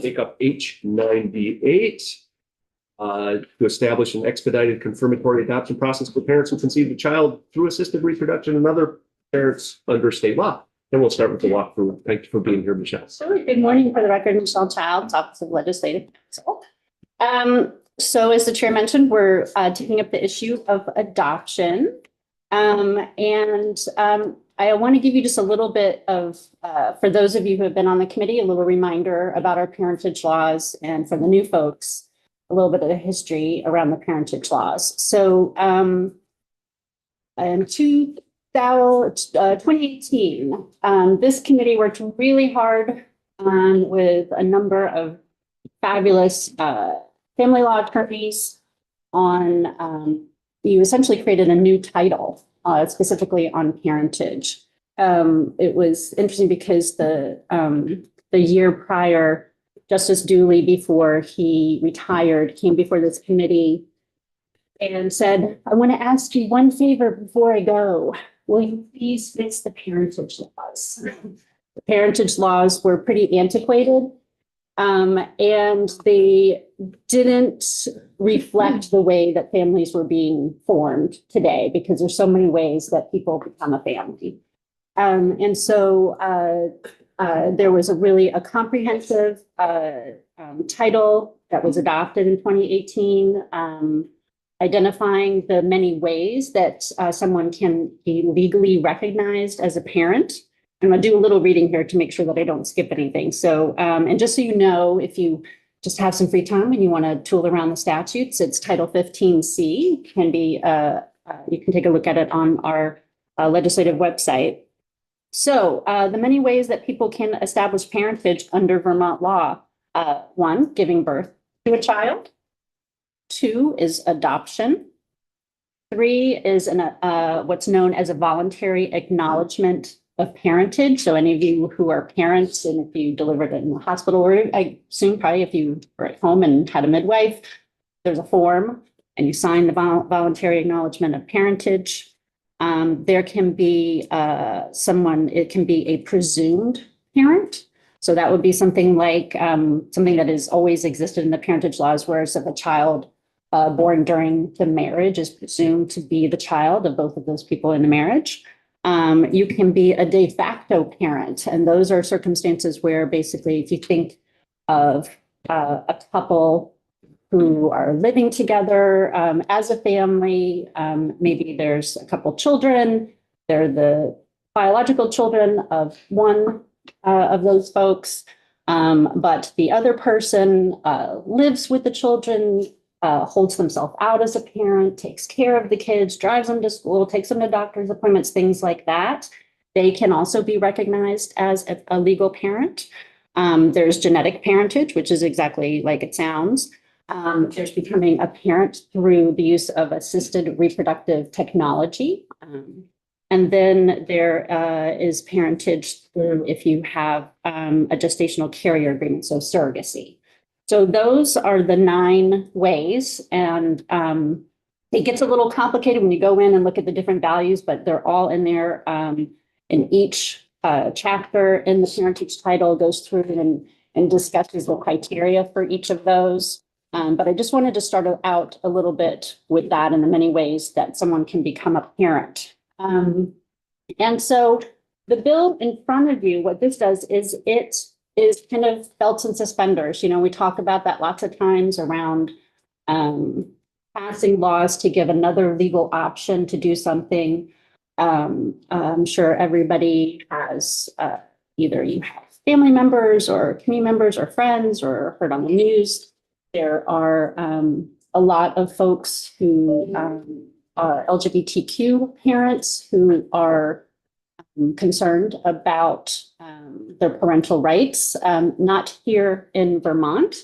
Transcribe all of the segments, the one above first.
take up H98 to establish an expedited confirmatory adoption process for parents who conceived a child through assisted reproduction and other parents under state law. And we'll start with the walkthrough. Thank you for being here, Michelle. Sure. Good morning. For the record, Michelle Childs, Office of Legislative Counsel. So as the chair mentioned, we're taking up the issue of adoption. I want to give you just a little bit of, for those of you who have been on the committee, a little reminder about our parentage laws, and for the new folks, a little bit of the history around the parentage laws. So in 2018, this committee worked really hard with a number of fabulous family law attorneys on, you essentially created a new title specifically on parentage. It was interesting because the year prior, Justice Dooley, before he retired, came before this committee and said, I want to ask you one favor before I go. Will you please fix the parentage laws? The parentage laws were pretty antiquated, and they didn't reflect the way that families were being formed today, because there's so many ways that people become a family. And so there was a comprehensive title that was adopted in 2018, identifying the many ways that someone can be legally recognized as a parent. I'm going to do a little reading here to make sure that I don't skip anything. So, and just so you know, if you just have some free time and you want to tool around the statutes, it's Title 15C. Can be, you can take a look at it on our legislative website. So the many ways that people can establish parentage under Vermont law. 1, giving birth to a child. 2 is adoption. 3 is what's known as a voluntary acknowledgement of parentage. So any of you who are parents, and if you delivered it in the hospital, or I assume probably if you were at home and had a midwife, there's a form and you sign the voluntary acknowledgement of parentage. There can be it can be a presumed parent. So that would be something like something that has always existed in the parentage laws, whereas if a child born during the marriage is presumed to be the child of both of those people in the marriage. You can be a de facto parent, and those are circumstances where basically if you think of a couple who are living together as a family, maybe there's a couple children, they're the biological children of one of those folks, but the other person lives with the children, holds themselves out as a parent, takes care of the kids, drives them to school, takes them to doctor's appointments, things like that. They can also be recognized as a legal parent. There's genetic parentage, which is exactly like it sounds. There's becoming a parent through the use of assisted reproductive technology. And then there is parentage through if you have a gestational carrier agreement, so surrogacy. So those are the 9 ways, and it gets a little complicated when you go in and look at the different values, but they're all in there. In each chapter in the parentage title goes through and discusses the criteria for each of those. But I just wanted to start out a little bit with that and the many ways that someone can become a parent. And so the bill in front of you, what this does is it is kind of belts and suspenders. You know, we talk about that lots of times around passing laws to give another legal option to do something. I'm sure everybody has either you have family members or community members or friends or heard on the news. There are a lot of folks who are LGBTQ parents who are concerned about their parental rights, not here in Vermont,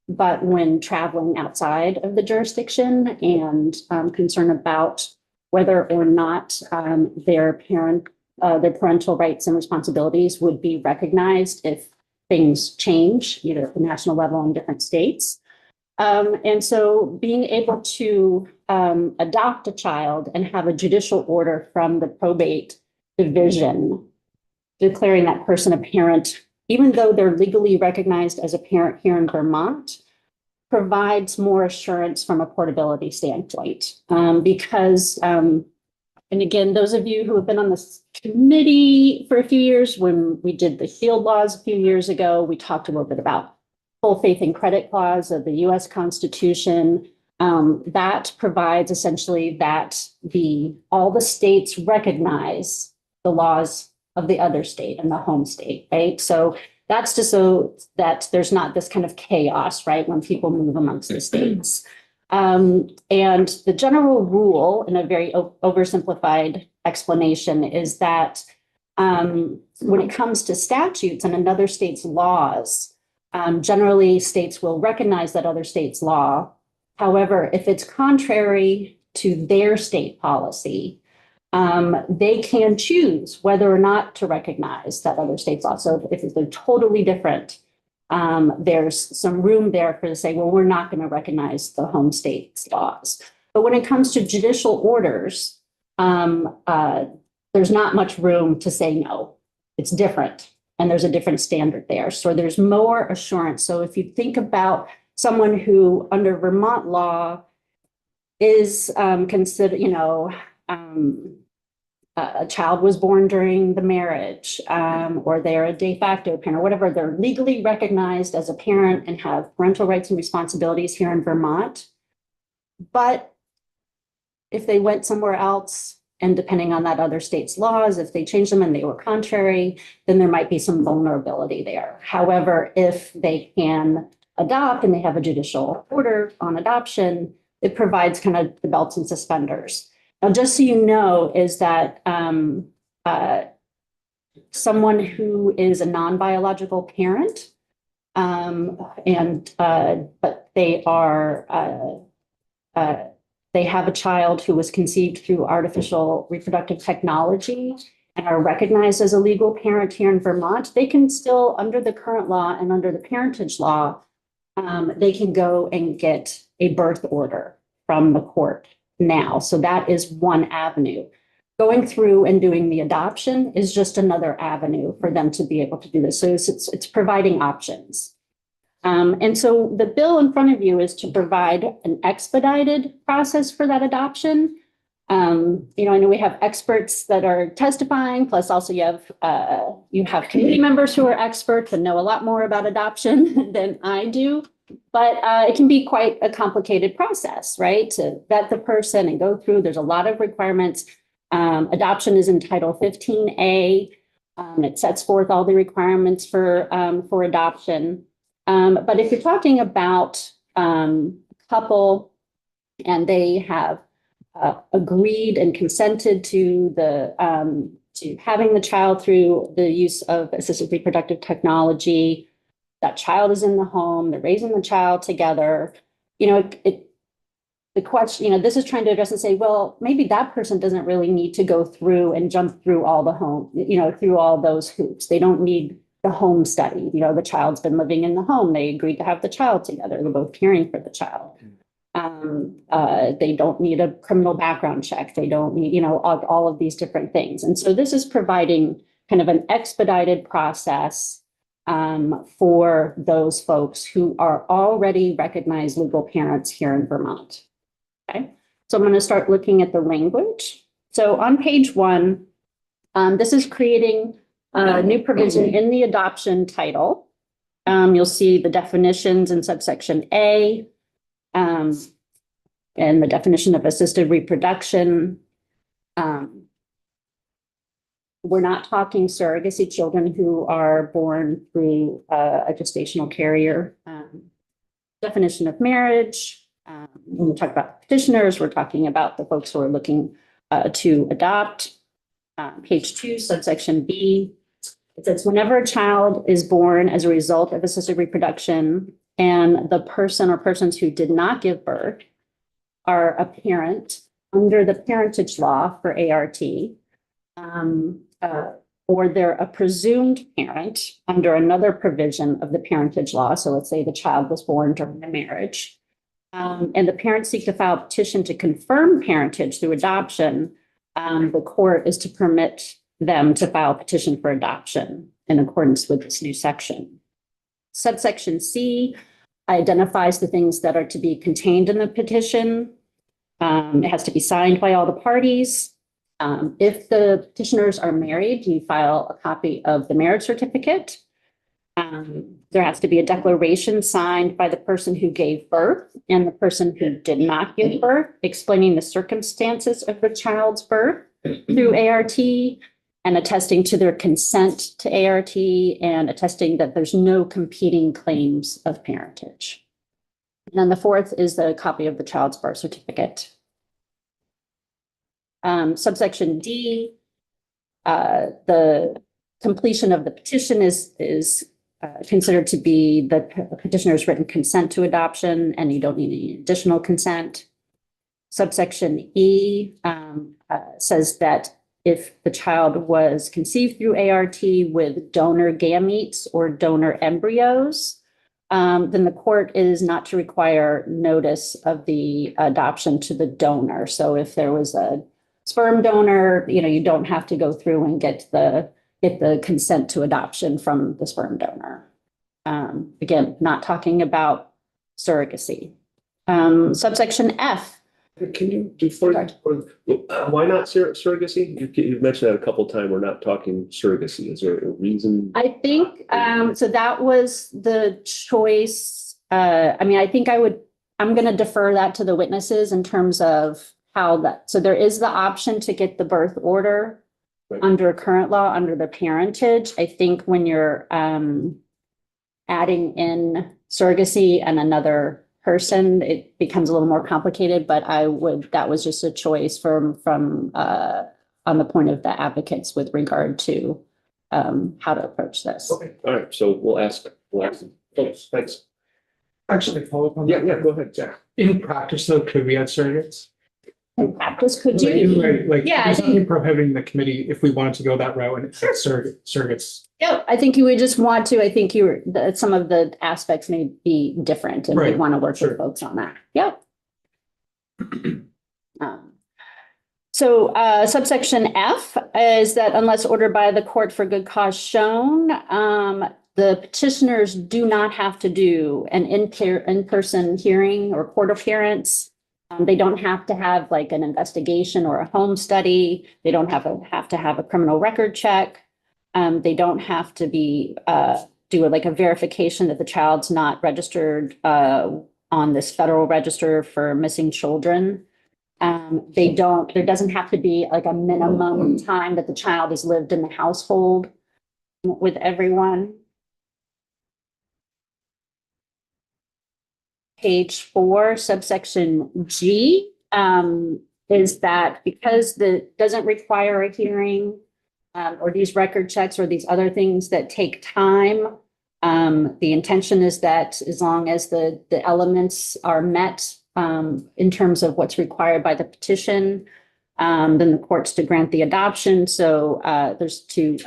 but when traveling outside of the jurisdiction, and concerned about whether or not their parental rights and responsibilities would be recognized if things change, either at the national level in different states. And so being able to adopt a child and have a judicial order from the probate division declaring that person a parent even though they're legally recognized as a parent here in Vermont, provides more assurance from a portability standpoint. Because, and again, those of you who have been on this committee for a few years, when we did the SHIELD laws a few years ago, we talked a little bit about full faith and credit clause of the US Constitution. That provides essentially that all the states recognize the laws of the other state and the home state, right? So that's just so that there's not this kind of chaos, right, when people move amongst the states. And the general rule, in a very oversimplified explanation, is that when it comes to statutes and another state's laws, generally states will recognize that other state's law. However, if it's contrary to their state policy, they can choose whether or not to recognize that other state's law. So if they're totally different, there's some room there for to say, well, we're not going to recognize the home state's laws. But when it comes to judicial orders, there's not much room to say no. It's different, and there's a different standard there. So there's more assurance. So if you think about someone who, under Vermont law, is considered, a child was born during the marriage, or they're a de facto parent, or whatever, they're legally recognized as a parent and have parental rights and responsibilities here in Vermont. But if they went somewhere else, and depending on that other state's laws, if they changed them and they were contrary, then there might be some vulnerability there. However, if they can adopt and they have a judicial order on adoption, it provides kind of the belts and suspenders. Now, just so you know, is that someone who is a non-biological parent, but they have a child who was conceived through artificial reproductive technology and are recognized as a legal parent here in Vermont, they can still, under the current law and under the parentage law, they can go and get a birth order from the court now. So that is one avenue. Going through and doing the adoption is just another avenue for them to be able to do this. So it's providing options. And so the bill in front of you is to provide an expedited process for that adoption. I know we have experts that are testifying, plus also you have committee members who are experts and know a lot more about adoption than I do. But it can be quite a complicated process, right? To vet the person and go through. There's a lot of requirements. Adoption is in Title 15A. It sets forth all the requirements for adoption. But if you're talking about a couple and they have agreed and consented to to having the child through the use of assisted reproductive technology, that child is in the home, they're raising the child together, the question, this is trying to address and say, well, maybe that person doesn't really need to go through and jump through all the home, through all those hoops. They don't need the home study. The child's been living in the home. They agreed to have the child together. They're both caring for the child. They don't need a criminal background check. They don't need, all of these different things. And so this is providing kind of an expedited process for those folks who are already recognized legal parents here in Vermont. Okay, so I'm going to start looking at the language. So on page 1, this is creating a new provision in the adoption title. You'll see the definitions in subsection A, and the definition of assisted reproduction. We're not talking surrogacy children who are born through a gestational carrier. Definition of marriage. When we talk about petitioners, we're talking about the folks who are looking to adopt. Page 2, subsection B. It says whenever a child is born as a result of assisted reproduction and the person or persons who did not give birth are a parent under the parentage law for ART, or they're a presumed parent under another provision of the parentage law. So let's say the child was born during the marriage, and the parents seek to file a petition to confirm parentage through adoption. The court is to permit them to file a petition for adoption. in accordance with this new section. Subsection C identifies the things that are to be contained in the petition. It has to be signed by all the parties. If the petitioners are married, you file a copy of the marriage certificate. There has to be a declaration signed by the person who gave birth and the person who did not give birth, explaining the circumstances of the child's birth through ART and attesting to their consent to ART and attesting that there's no competing claims of parentage. And then the fourth is the copy of the child's birth certificate. Subsection D, the completion of the petition is considered to be the petitioner's written consent to adoption, and you don't need any additional consent. Subsection E says that if the child was conceived through ART with donor gametes or donor embryos, then the court is not to require notice of the adoption to the donor. So if there was a sperm donor, you don't have to go through and get the consent to adoption from the sperm donor. Again, not talking about surrogacy. Subsection F. Can you, why not surrogacy? You've mentioned that a couple of times. We're not talking surrogacy. Is there a reason? I think, so that was the choice. I think I'm going to defer that to the witnesses in terms of how that, so there is the option to get the birth order under current law, under the parentage. I think when you're adding in surrogacy and another person, it becomes a little more complicated, but that was just a choice from on the point of the advocates with regard to how to approach this. Okay, all right, so we'll ask them. Thanks. Actually, follow up on Yeah, that. go ahead, Jack. In practice, though, could we add surrogates? In practice, could you? Yeah, there's nothing prohibiting the committee if we wanted to go that route and add surrogates. Yeah, I think you would just want to, I think some of the aspects may be different and we Right, want to work sure. with folks on that. Yep. So subsection F is that unless ordered by the court for good cause shown, the petitioners do not have to do an in-person hearing or court appearance. They don't have to have like an investigation or a home study. They don't have to have a criminal record check. They don't have to do like a verification that the child's not registered on this federal register for missing children. There doesn't have to be like a minimum time that the child has lived in the household with everyone. Page 4, subsection G, is that because doesn't require a hearing or these record checks or these other things that take time, the intention is that as long as the elements are met in terms of what's required by the petition, then the court's to grant the adoption. So there's to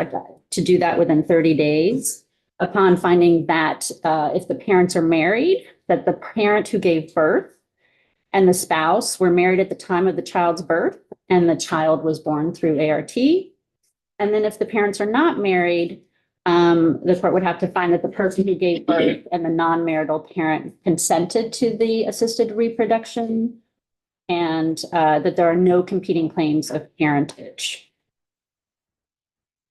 do that within 30 days upon finding that if the parents are married, that the parent who gave birth and the spouse were married at the time of the child's birth and the child was born through ART. And then if the parents are not married, the court would have to find that the person who gave birth and the non-marital parent consented to the assisted reproduction and that there are no competing claims of parentage.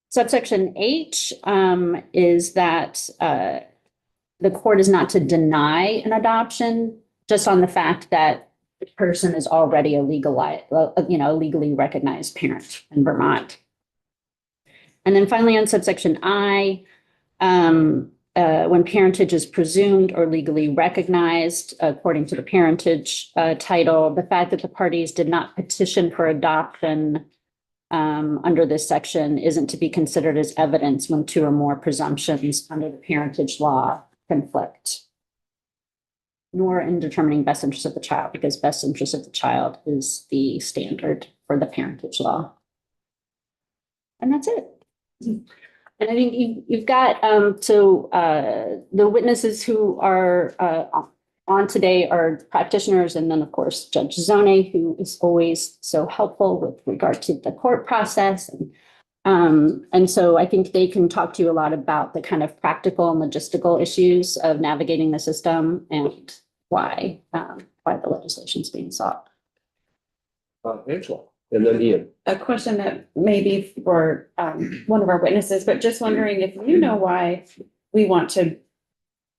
Subsection H is that the court is not to deny an adoption just on the fact that the person is already a legally recognized parent in Vermont. And then finally on subsection I, when parentage is presumed or legally recognized according to the parentage title, the fact that the parties did not petition for adoption under this section isn't to be considered as evidence when two or more presumptions under the parentage law conflict, nor in determining best interest of the child, because best interest of the child is the standard for the parentage law. And that's it. And I think you've got, the witnesses who are on today are practitioners, and then of course, Judge Zone, who is always so helpful with regard to the court process. And And so I think they can talk to you a lot about the kind of practical and logistical issues of navigating the system and why the legislation is being sought. Angela, and then Ian. A question that may be for one of our witnesses, but just wondering if you know why we want to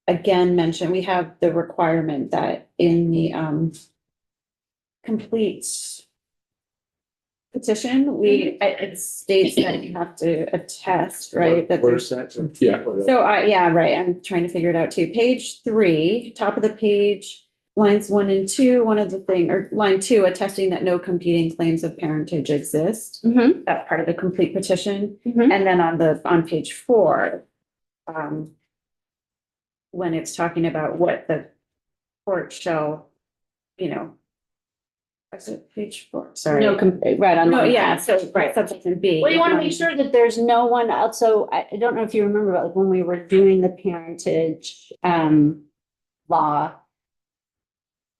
again mention, we have the requirement that in the complete petition, it states that you have to attest, right? That Where's there's, that? Yeah. so yeah, right. I'm trying to figure it out too. Page 3, top of the page, lines 1 and 2, one of the thing, or line 2, attesting that no competing claims of parentage exist. Mm-hmm. That part of the complete petition. Mhm. And then on page 4, when it's talking about what the court shall, is it page 4? Sorry. Right on. No, line yeah, nine. so, right, subsection B. Well, you want to make sure that there's no one else. So I don't know if you remember, but like when we were doing the parentage law,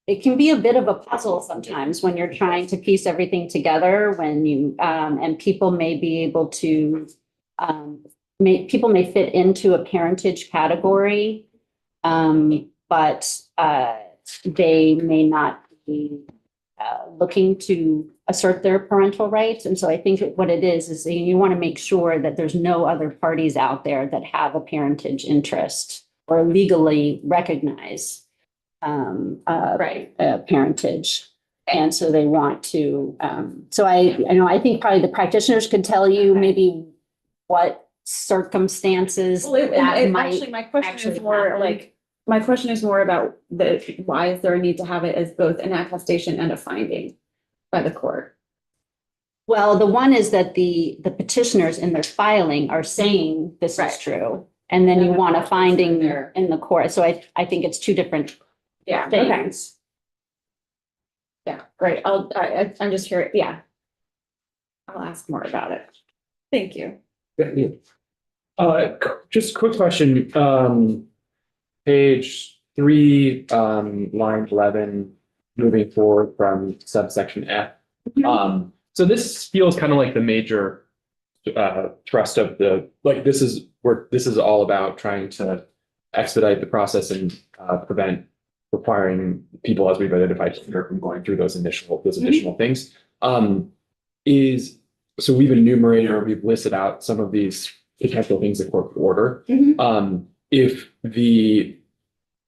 it can be a bit of a puzzle sometimes when you're trying to piece everything together, when you and people may be able to people may fit into a parentage category, but they may not be looking to assert their parental rights. And so I think what it is that you want to make sure that there's no other parties out there that have a parentage interest or legally recognize parentage. And so they want to, so I know, I think probably the practitioners could tell you maybe what circumstances Well, that might. actually, my question actually is more happen. like, my question is more about why is there a need to have it as both an attestation and a finding by the court? Well, the one is that the petitioners in their filing are saying this is Right. true. And then you And the want a court finding there. in the court. So I think it's two different Yeah, okay. things. Yeah, great. I'm just here, yeah. I'll ask more about it. Thank you. Yeah, Ian. Just quick question, page 3, line 11, moving forward from subsection F. So this feels kind of like the major thrust of this is all about trying to expedite the process and prevent requiring people, as we've identified here, from going through those additional things. So we've enumerated or we've listed out some of these potential things the court could order. If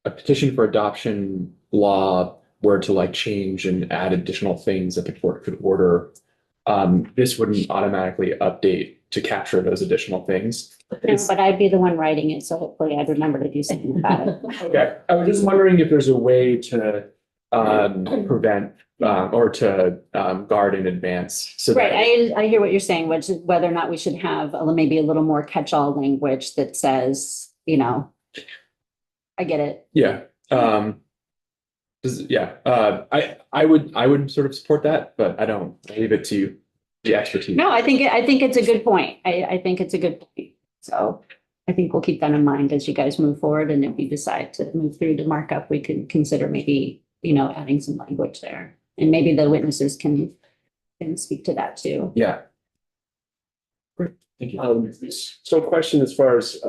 a petition for adoption law were to change and add additional things that the court could order, this wouldn't automatically update to capture those additional things. No, but I'd be the one writing it, so hopefully I'd remember to do something about it. Okay, I was just wondering if there's a way to prevent or to guard in advance. So Right, that, I hear what you're saying, which is whether or not we should have maybe a little more catch-all language that says, I get it. yeah. I would sort of support that, but I don't. I leave it to the expertise. No, I think it's a good point. I think it's a good point. So I think we'll keep that in mind as you guys move forward. And if you decide to move through the markup, we could consider maybe, adding some language there. And maybe the witnesses can speak to that too. Yeah. Great, thank you. So question as far as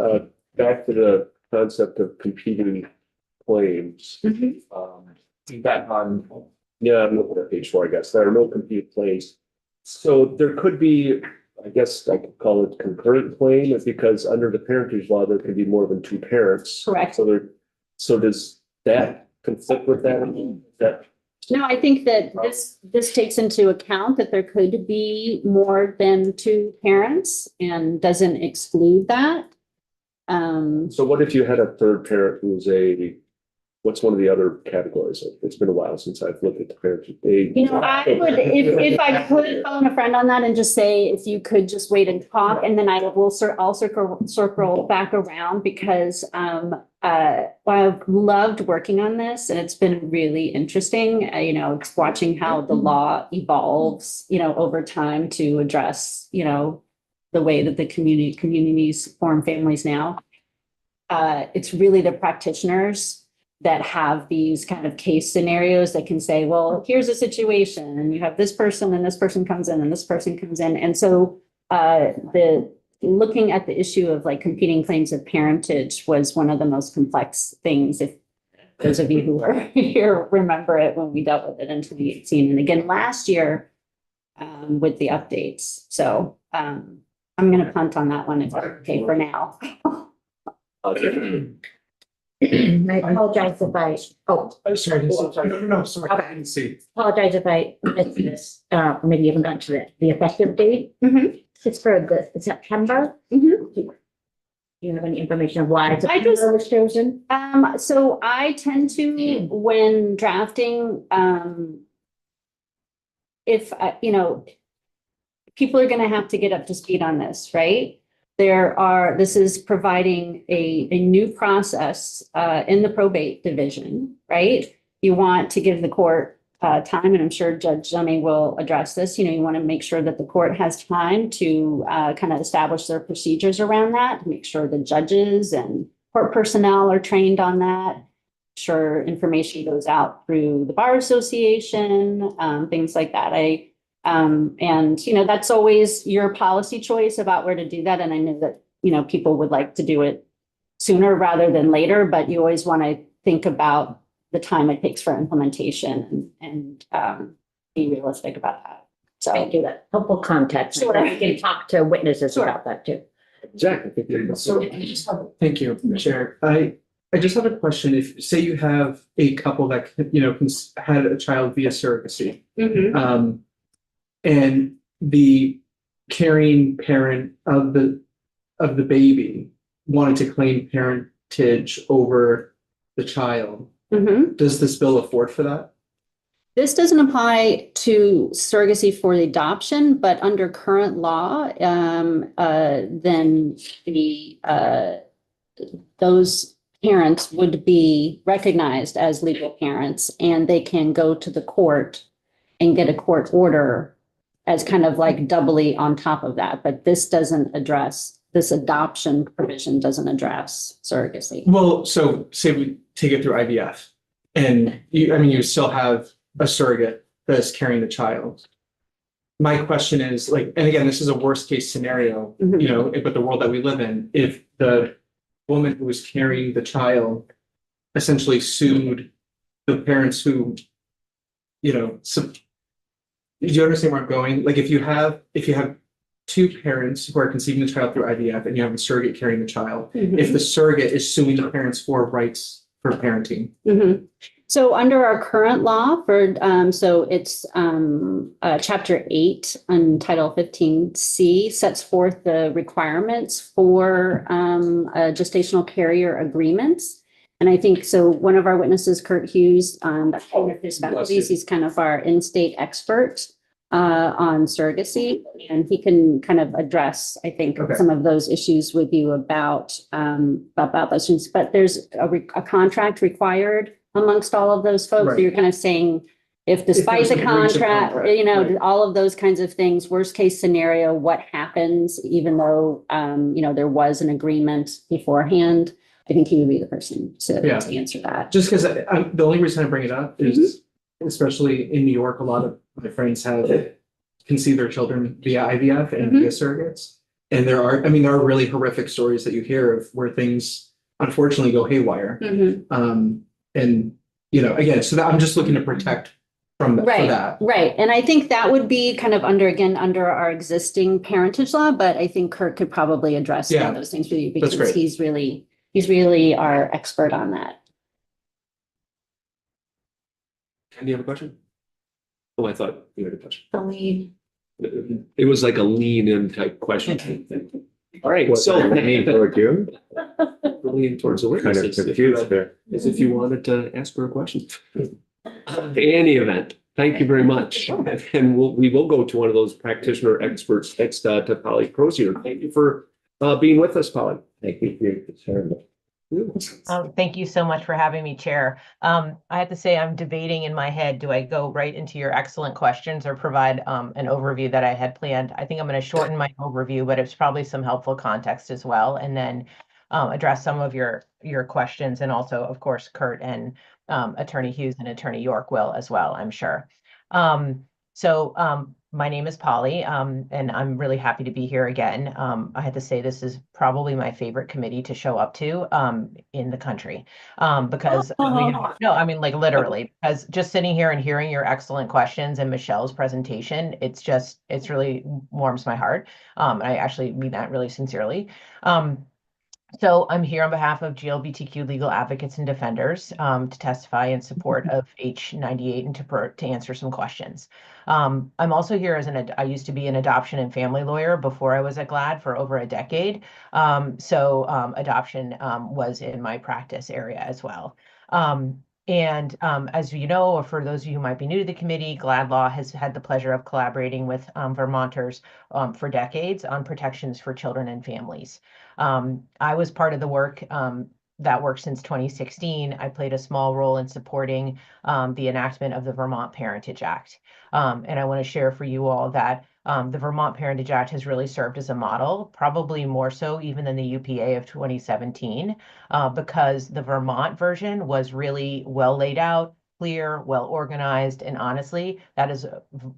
back to the concept of competing claims. Back on, I'm looking at page 4, I guess. There are no competing claims. So there could be, I guess I could call it concurrent claim, because under the parentage law, there can be more than 2 parents. Correct. So does that conflict with that? No, I think that this takes into account that there could be more than 2 parents and doesn't exclude that. So what if you had a third parent who's what's one of the other categories? It's been a while since I've looked at the parentage. I would, if I could phone a friend on that and just say, if you could just wait and talk, and then I'll circle back around, because I've loved working on this and it's been really interesting. It's watching how the law evolves, over time to address, the way that the communities form families now. It's really the practitioners that have these kind of case scenarios that can say, well, here's a situation and you have this person and this person comes in and this person comes in. And so looking at the issue of like competing claims of parentage was one of the most complex things. If those of you who were here remember it when we dealt with it in 2018, and again last year with the updates. So I'm going to punt on that one if okay for now. I apologize if Sorry. No, sorry. Okay. I didn't see. apologize if I missed this, maybe you haven't gone to the effective date. Mhm. It's for the September. Mhm. Do you have any information of why I just- September was chosen? So I tend to, when drafting, if, people are gonna have to get up to speed on this, right? This is providing a new process, in the probate division, right? You want to give the court, time, and I'm sure Judge Zummy will address this, you want to make sure that the court has time to, kind of establish their procedures around that, to make sure the judges and court personnel are trained on that. Sure, information goes out through the Bar Association, things like that. And that's always your policy choice about where to do that. And I know that, people would like to do it sooner rather than later, but you always want to think about the time it takes for implementation and be realistic about that. Thank So, you, that helpful context. Sure. We can talk to witnesses Sure. about that too. Jack, I think you're. Thank you, Chair. I just have a question. If, say you have a couple that, had a child via surrogacy, Mhm. and the carrying parent of the baby wanted to claim parentage over the child, Mhm. does this bill afford for that? This doesn't apply to surrogacy for the adoption, but under current law, then those parents would be recognized as legal parents, and they can go to the court and get a court order as kind of like doubly on top of that. But this adoption provision doesn't address surrogacy. Well, so say we take it through IVF and you still have a surrogate that's carrying the child. My question is like, and again, this is a worst case scenario, Mhm. but the world that we live in, if the woman who was carrying the child essentially sued the parents who, do you understand where I'm going? Like if you have two parents who are conceiving the child through IVF and you have a surrogate carrying the child, if the surrogate is suing the parents for rights for parenting. Mhm. So under our current law so it's chapter 8 on Title 15C sets forth the requirements for gestational carrier agreements. And I think so one of our witnesses, Kurt Hughes, he's kind of our in-state expert on surrogacy, and he can kind of address, I think, Okay. some of those issues with you about those things. But there's a contract required amongst all of those folks. So Right. you're kind of saying, if despite the there's a breach of contract, right. all of those kinds of things, worst case scenario, what happens, even though, there was an agreement beforehand, I think he would be the person Yeah. to answer that. Just because the only reason I bring it up is, especially in New York, a lot of my friends have conceived their children via IVF and via surrogates. And there are really horrific stories that you hear of where things unfortunately go haywire. And, again, so that I'm just looking to protect from for that. Right. And I think that would be kind of under our existing parentage law, but I think Kurt could probably address some of those things with you That's because great. he's really our expert on that. Ken, do you have a question? Oh, I thought you had a question. The lead. It was like a lean in type question. All right, so lean towards you. Lean towards the witness. Kind of confused there. As if you wanted to ask her a question. In any event, thank you very much. And we will go to one of those practitioner experts next to Polly Crozier. Thank you for being with us, Polly. Thank you for your concern. Thank you so much for having me, Chair. I have to say I'm debating in my head, do I go right into your excellent questions or provide an overview that I had planned? I think I'm going to shorten my overview, but it's probably some helpful context as well, and then address some of your questions, and also, of course, Kurt and Attorney Hughes and Attorney York will as well, I'm sure. So my name is Polly, and I'm really happy to be here again. I had to say this is probably my favorite committee to show up to in the country because no, I mean like literally, because just sitting here and hearing your excellent questions and Michelle's presentation, it's really warms my heart. And I actually mean that really sincerely. So I'm here on behalf of GLBTQ legal advocates and defenders to testify in support of H98 and to answer some questions. I'm also here as I used to be an adoption and family lawyer before I was at GLAAD for over a decade. Adoption was in my practice area as well. As you know, or for those of you who might be new to the committee, GLAAD Law has had the pleasure of collaborating with Vermonters for decades on protections for children and families. I was part of the work that worked since 2016. I played a small role in supporting the enactment of the Vermont Parentage Act. And I want to share for you all that the Vermont Parentage Act has really served as a model, probably more so even than the UPA of 2017, because the Vermont version was really well laid out, clear, well organized, and honestly, that is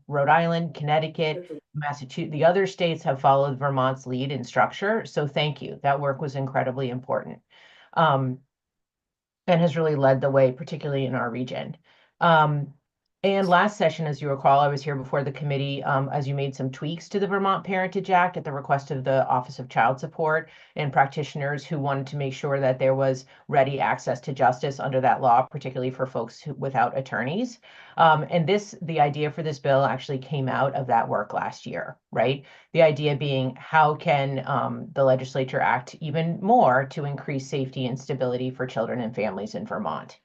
Rhode Island, Connecticut, Massachusetts. The other states have followed Vermont's lead in structure, so thank you. That work was incredibly important, and has really led the way, particularly in our region. And last session, as you recall, I was here before the committee as you made some tweaks to the Vermont Parentage Act at the request of the Office of Child Support and practitioners who wanted to make sure that there was ready access to justice under that law, particularly for folks without attorneys. The idea for this bill actually came out of that work last year, right? The idea being, how can the legislature act even more to increase safety and stability for children and families in Vermont?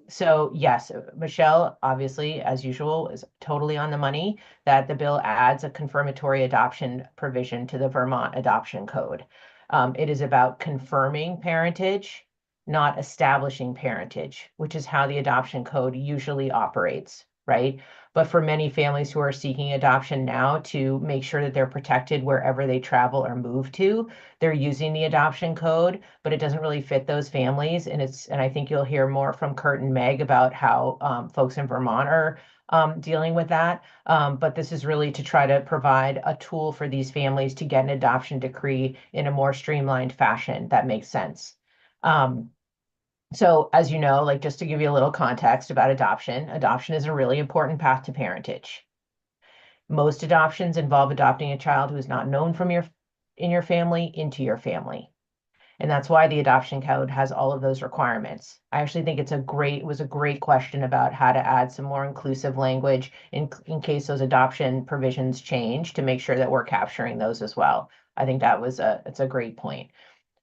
So yes, Michelle, obviously, as usual, is totally on the money that the bill adds a confirmatory adoption provision to the Vermont Adoption Code. It is about confirming parentage, not establishing parentage, which is how the adoption code usually operates, right? But for many families who are seeking adoption now, to make sure that they're protected wherever they travel or move to, they're using the adoption code, but it doesn't really fit those families. And I think you'll hear more from Kurt and Meg about how folks in Vermont are dealing with that. But this is really to try to provide a tool for these families to get an adoption decree in a more streamlined fashion that makes sense. So as you know, like just to give you a little context about adoption is a really important path to parentage. Most adoptions involve adopting a child who is not known in your family into your family. And that's why the adoption code has all of those requirements. I actually think it was a great question about how to add some more inclusive language in case those adoption provisions change, to make sure that we're capturing those as well. I think it's a great point.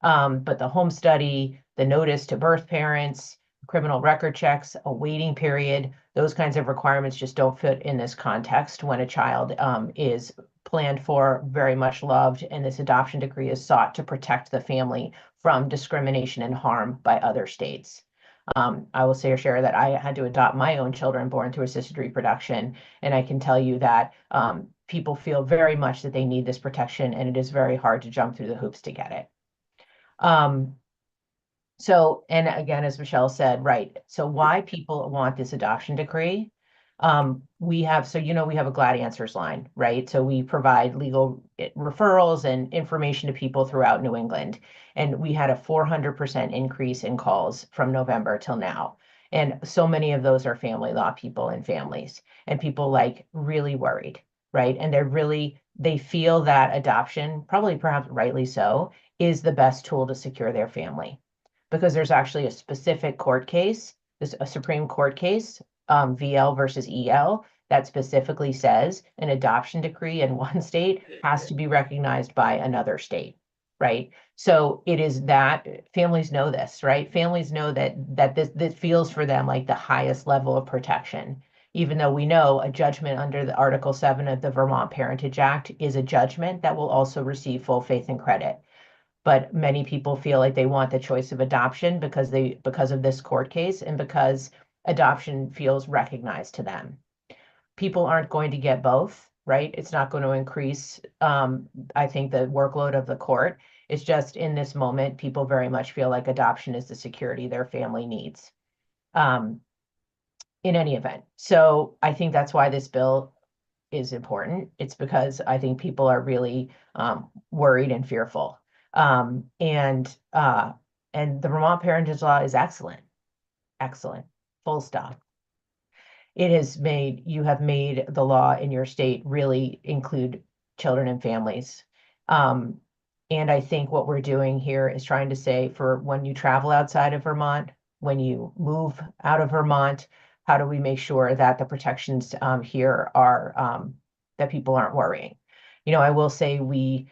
But the home study, the notice to birth parents, criminal record checks, a waiting period, those kinds of requirements just don't fit in this context when a child is planned for, very much loved, and this adoption decree is sought to protect the family from discrimination and harm by other states. I will say or share that I had to adopt my own children born through assisted reproduction, and I can tell you that people feel very much that they need this protection, and it is very hard to jump through the hoops to get it. And again, as Michelle said, right, so why people want this adoption decree? We have a GLAAD Answers line, right? So we provide legal referrals and information to people throughout New England. And we had a 400% increase in calls from November till now. And so many of those are family law people and families, and people like really worried, right? And they feel that adoption, probably perhaps rightly so, is the best tool to secure their family. Because there's actually a specific court case, a Supreme Court case, VL versus EL, that specifically says an adoption decree in one state has to be recognized by another state, right? So it is that families know this, right? Families know that this feels for them like the highest level of protection, even though we know a judgment under the Article 7 of the Vermont Parentage Act is a judgment that will also receive full faith and credit. But many people feel like they want the choice of adoption because of this court case, and because adoption feels recognized to them. People aren't going to get both, right? It's not going to increase, I think, the workload of the court. It's just in this moment, people very much feel like adoption is the security their family needs. in any event. So I think that's why this bill is important. It's because I think people are really worried and fearful. And the Vermont parentage law is excellent, excellent, full stop. You have made the law in your state really include children and families. And I think what we're doing here is trying to say for when you travel outside of Vermont, when you move out of Vermont, how do we make sure that the protections here are that people aren't worrying? I will say we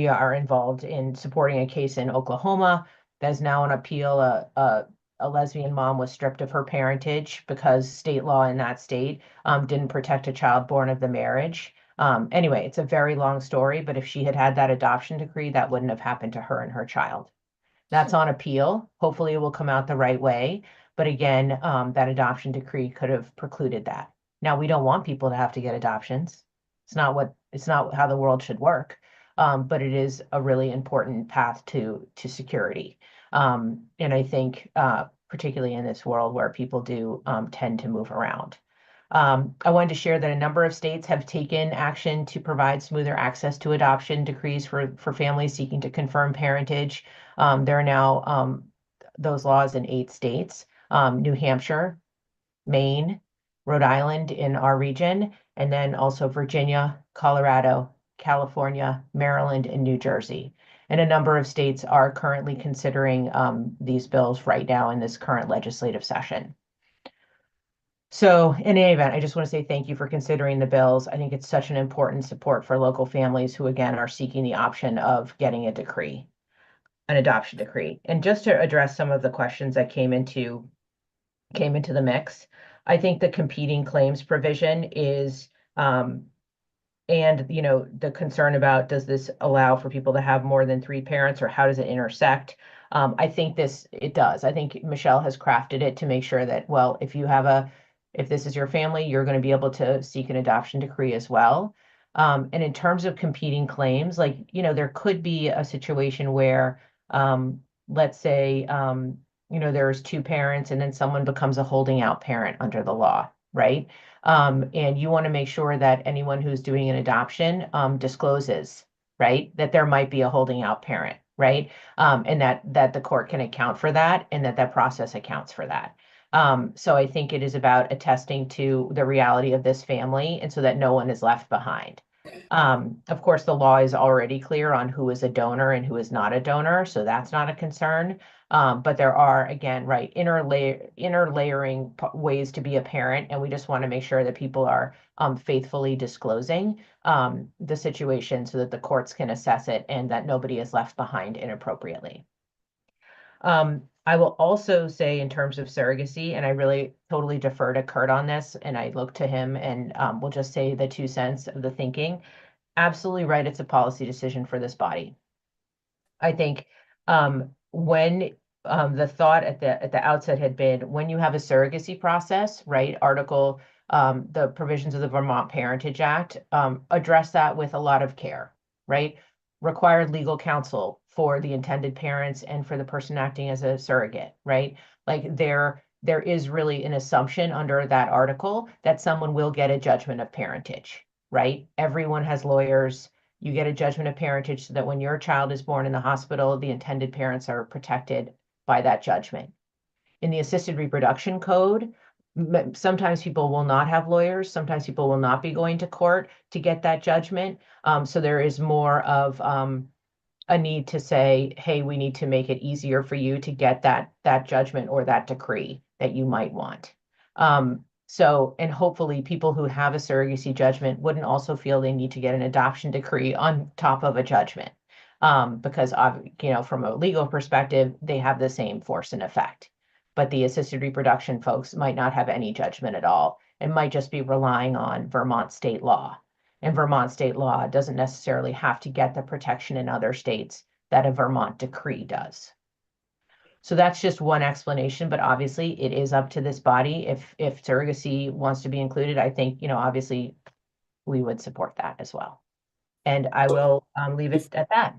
are involved in supporting a case in Oklahoma that's now on appeal. A lesbian mom was stripped of her parentage because state law in that state didn't protect a child born of the marriage. Anyway, it's a very long story, but if she had had that adoption decree, that wouldn't have happened to her and her child. That's on appeal. Hopefully it will come out the right way. But again, that adoption decree could have precluded that. Now, we don't want people to have to get adoptions. It's not how the world should work. But it is a really important path to security. And I think particularly in this world where people do tend to move around. I wanted to share that a number of states have taken action to provide smoother access to adoption decrees for families seeking to confirm parentage. There are now those laws in 8 states, New Hampshire, Maine, Rhode Island in our region, and then also Virginia, Colorado, California, Maryland, and New Jersey. And a number of states are currently considering these bills right now in this current legislative session. So in any event, I just want to say thank you for considering the bills. I think it's such an important support for local families who, again, are seeking the option of getting a decree, an adoption decree. And just to address some of the questions that came into the mix, I think the competing claims provision is, and the concern about, does this allow for people to have more than 3 parents, or how does it intersect? I think it does. I think Michelle has crafted it to make sure that, well, if this is your family, you're going to be able to seek an adoption decree as well. And in terms of competing claims, there could be a situation where, let's say, there's 2 parents and then someone becomes a holding out parent under the law, right? And you want to make sure that anyone who's doing an adoption discloses, right, that there might be a holding out parent, right? And that the court can account for that, and that process accounts for that. So I think it is about attesting to the reality of this family, and so that no one is left behind. Of course, the law is already clear on who is a donor and who is not a donor, so that's not a concern. But there are, again, right, inner layering ways to be a parent, and we just want to make sure that people are faithfully disclosing the situation so that the courts can assess it and that nobody is left behind inappropriately. I will also say, in terms of surrogacy, and I really totally defer to Kurt on this, and I look to him, and we'll just say the 2 cents of the thinking. Absolutely right, it's a policy decision for this body. I think when the thought at the outset had been, when you have a surrogacy process, right, the provisions of the Vermont Parentage Act address that with a lot of care, right? Required legal counsel for the intended parents and for the person acting as a surrogate, right? Like there is really an assumption under that article that someone will get a judgment of parentage, right? Everyone has lawyers. You get a judgment of parentage so that when your child is born in the hospital, the intended parents are protected by that judgment. In the assisted reproduction code, sometimes people will not have lawyers. Sometimes people will not be going to court to get that judgment. So there is more of a need to say, hey, we need to make it easier for you to get that judgment or that decree that you might want. And hopefully people who have a surrogacy judgment wouldn't also feel they need to get an adoption decree on top of a judgment. Because from a legal perspective, they have the same force and effect. But the assisted reproduction folks might not have any judgment at all and might just be relying on Vermont state law. And Vermont state law doesn't necessarily have to get the protection in other states that a Vermont decree does. So that's just one explanation, but obviously it is up to this body. If surrogacy wants to be included, I think, obviously we would support that as well. And I will leave it at that.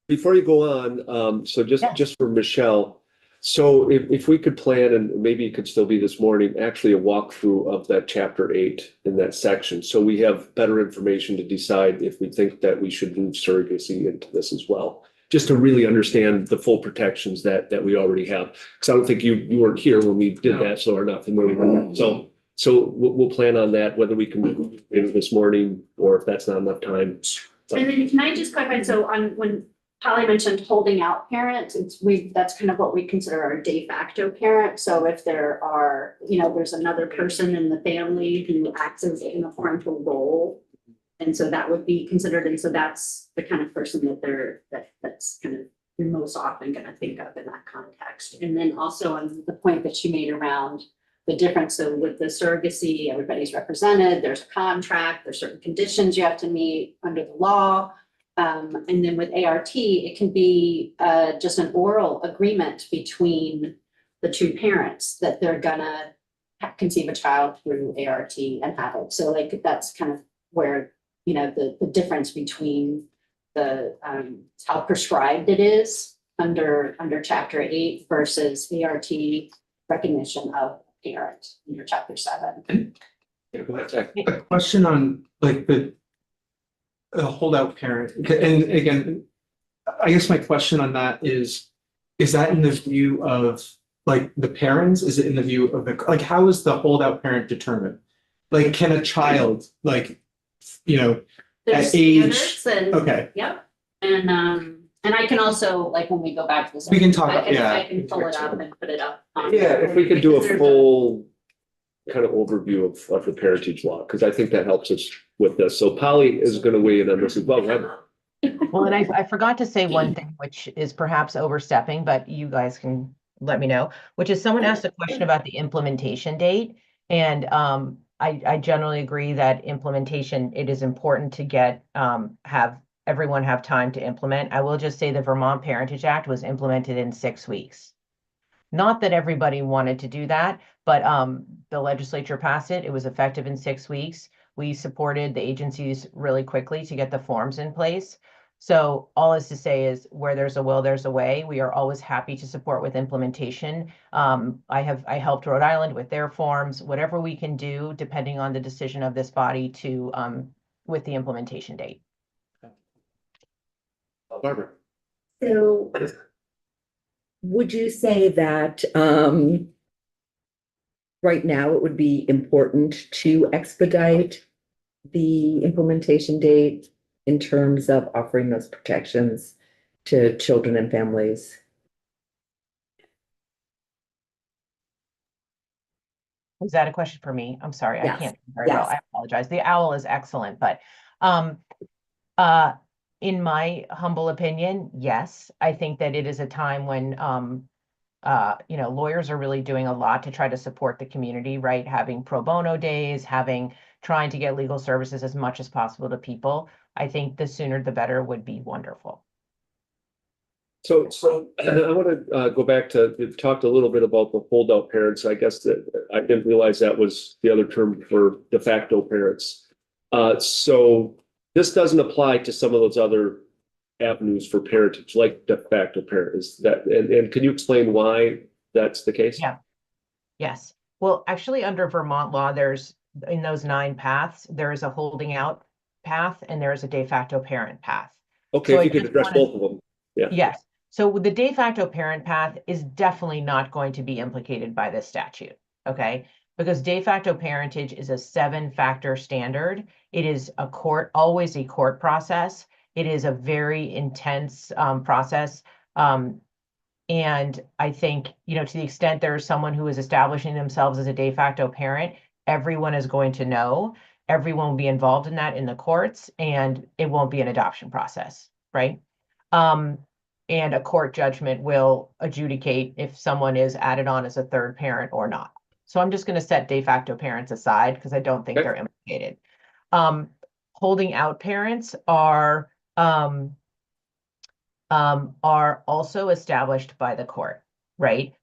Before you go on, so just Yeah. just for Michelle, So if we could plan, and maybe it could still be this morning, actually a walkthrough of that chapter 8 in that section. So we have better information to decide if we think that we should move surrogacy into this as well. Just to really understand the full protections that we already have. Because I don't think you weren't here when we did that, so or not from where we were. So we'll plan on that, whether we can move it this morning or if that's not enough time. And then can I just clarify, so on when Polly mentioned holding out parents, that's kind of what we consider our de facto parent. So if there are, there's another person in the family who acts as in a parental role. And so that would be considered, and so that's the kind of person that's kind of you're most often gonna think of in that context. And then also on the point that she made around the difference, so with the surrogacy, everybody's represented, there's a contract, there's certain conditions you have to meet under the law. And then with ART, it can be just an oral agreement between the two parents that they're gonna conceive a child through ART and have it. So like that's kind of where, the difference between the how prescribed it is under chapter 8 versus ART recognition of parent under chapter 7. Yeah, go ahead, Zach. A question on like the holdout parent, and again, I guess my question on that is that in the view of like the parents? Is it in the view of like how is the holdout parent determined? Like, can a child There's at age? standards and Okay, yep. And I can also, like, when we go back to this. We can talk about- I can pull it up and put it up. Yeah, if we could do because a there's full kind of overview of the parentage law, because I think that helps us with this. So Polly is going to weigh in on this as well. Go ahead. Well, and I forgot to say one thing, which is perhaps overstepping, but you guys can let me know, which is someone asked a question about the implementation date. And I generally agree that implementation, it is important to get, have everyone have time to implement. I will just say the Vermont Parentage Act was implemented in 6 weeks. Not that everybody wanted to do that, but the legislature passed it. It was effective in 6 weeks. We supported the agencies really quickly to get the forms in place. So all is to say is where there's a will, there's a way. We are always happy to support with implementation. I helped Rhode Island with their forms, whatever we can do, depending on the decision of this body to with the implementation date. Barbara. So would you say that right now it would be important to expedite the implementation date in terms of offering those protections to children and families? Was that a question for me? I'm sorry, I Yes. can't hear very well. Yes. I apologize. The owl is excellent, but in my humble opinion, yes, I think that it is a time when lawyers are really doing a lot to try to support the community, right? Having pro bono days, trying to get legal services as much as possible to people. I think the sooner the better would be wonderful. So I want to go back to, you talked a little bit about the holdout parents. I guess that I didn't realize that was the other term for de facto parents. So this doesn't apply to some of those other avenues for parentage, like de facto parents. And can you explain why that's the case? Yeah. Yes. Well, actually, under Vermont law, there's in those 9 paths, there is a holding out path and there is a de facto parent path. Okay, So if I you could just address wanna- both of them. Yeah. Yes. So the de facto parent path is definitely not going to be implicated by this statute. Okay. Because de facto parentage is a 7-factor standard. It is always a court process. It is a very intense process. And I think, to the extent there's someone who is establishing themselves as a de facto parent, everyone is going to know, everyone will be involved in that in the courts, and it won't be an adoption process, right? And a court judgment will adjudicate if someone is added on as a third parent or not. So I'm just going to set de facto parents aside because I don't think Okay. they're implicated. Holding out parents are also established by the court, right?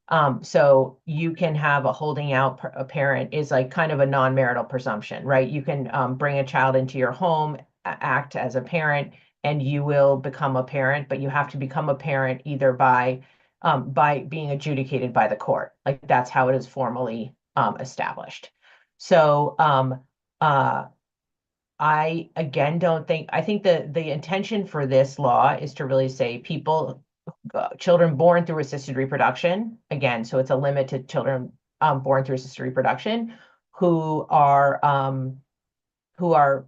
So you can have a holding out a parent is like kind of a non-marital presumption, right? You can bring a child into your home, act as a parent, and you will become a parent, but you have to become a parent either by by being adjudicated by the court. Like that's how it is formally established. So I again don't think, I think the intention for this law is to really say people, children born through assisted reproduction, again, so it's a limit to children born through assisted reproduction who are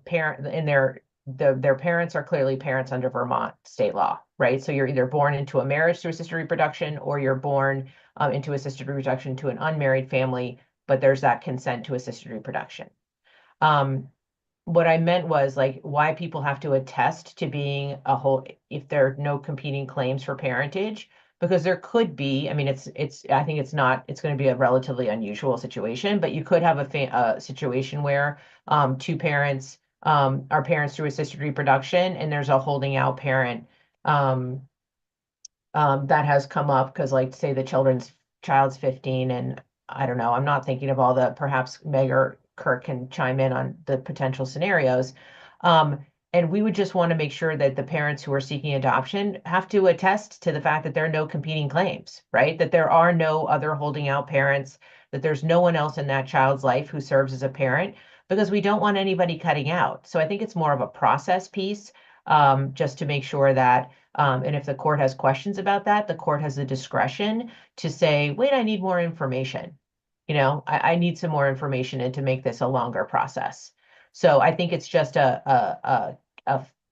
parent in their parents are clearly parents under Vermont state law, right? So you're either born into a marriage through assisted reproduction or you're born into assisted reproduction to an unmarried family, but there's that consent to assisted reproduction. What I meant was like why people have to attest to being a whole, if there are no competing claims for parentage, because there could be, I mean, I think it's going to be a relatively unusual situation, but you could have a situation where two parents are parents through assisted reproduction and there's a holding out parent that has come up because like say the child's 15 and I don't know, I'm not thinking of all the, perhaps Meg or Kirk can chime in on the potential scenarios. And we would just want to make sure that the parents who are seeking adoption have to attest to the fact that there are no competing claims, right? That there are no other holding out parents, that there's no one else in that child's life who serves as a parent, because we don't want anybody cutting out. So I think it's more of a process piece, just to make sure that, and if the court has questions about that, the court has the discretion to say, wait, I need more information. You know, I need some more information and to make this a longer process. So I think it's just a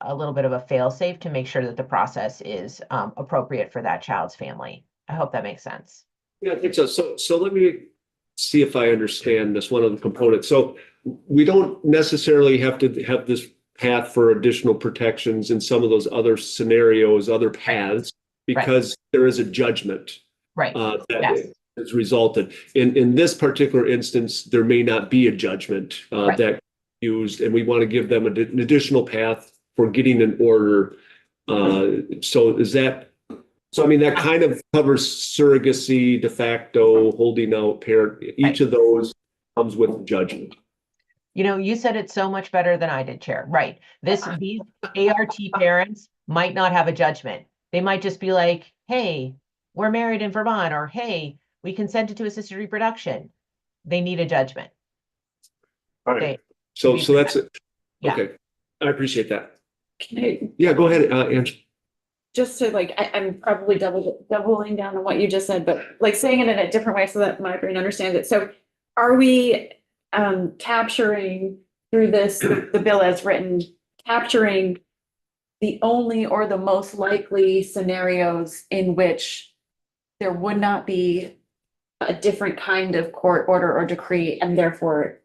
little bit of a fail-safe to make sure that the process is appropriate for that child's family. I hope that makes sense. Yeah, I think so. So let me see if I understand this one of the components. So we don't necessarily have to have this path for additional protections in some of those other scenarios, other paths, because there is a judgment Right. that Yes. has resulted. In this particular instance, there may not be a judgment Right. that used, and we want to give them an additional path for getting an order. So I mean, that kind of covers surrogacy, de facto, holding out parent. Each of those comes with judgment. You know, you said it so much better than I did, Chair. Right. These ART parents might not have a judgment. They might just be like, hey, we're married in Vermont, or hey, we consented to assisted reproduction. They need a judgment. All right. So that's it. Yeah. Okay. I appreciate that. Can I, Yeah, go ahead, Angela. just to like, I'm probably doubling down on what you just said, but like saying it in a different way so that my brain understands it. So are we capturing through this, the bill as written, capturing the only or the most likely scenarios in which there would not be a different kind of court order or decree, and therefore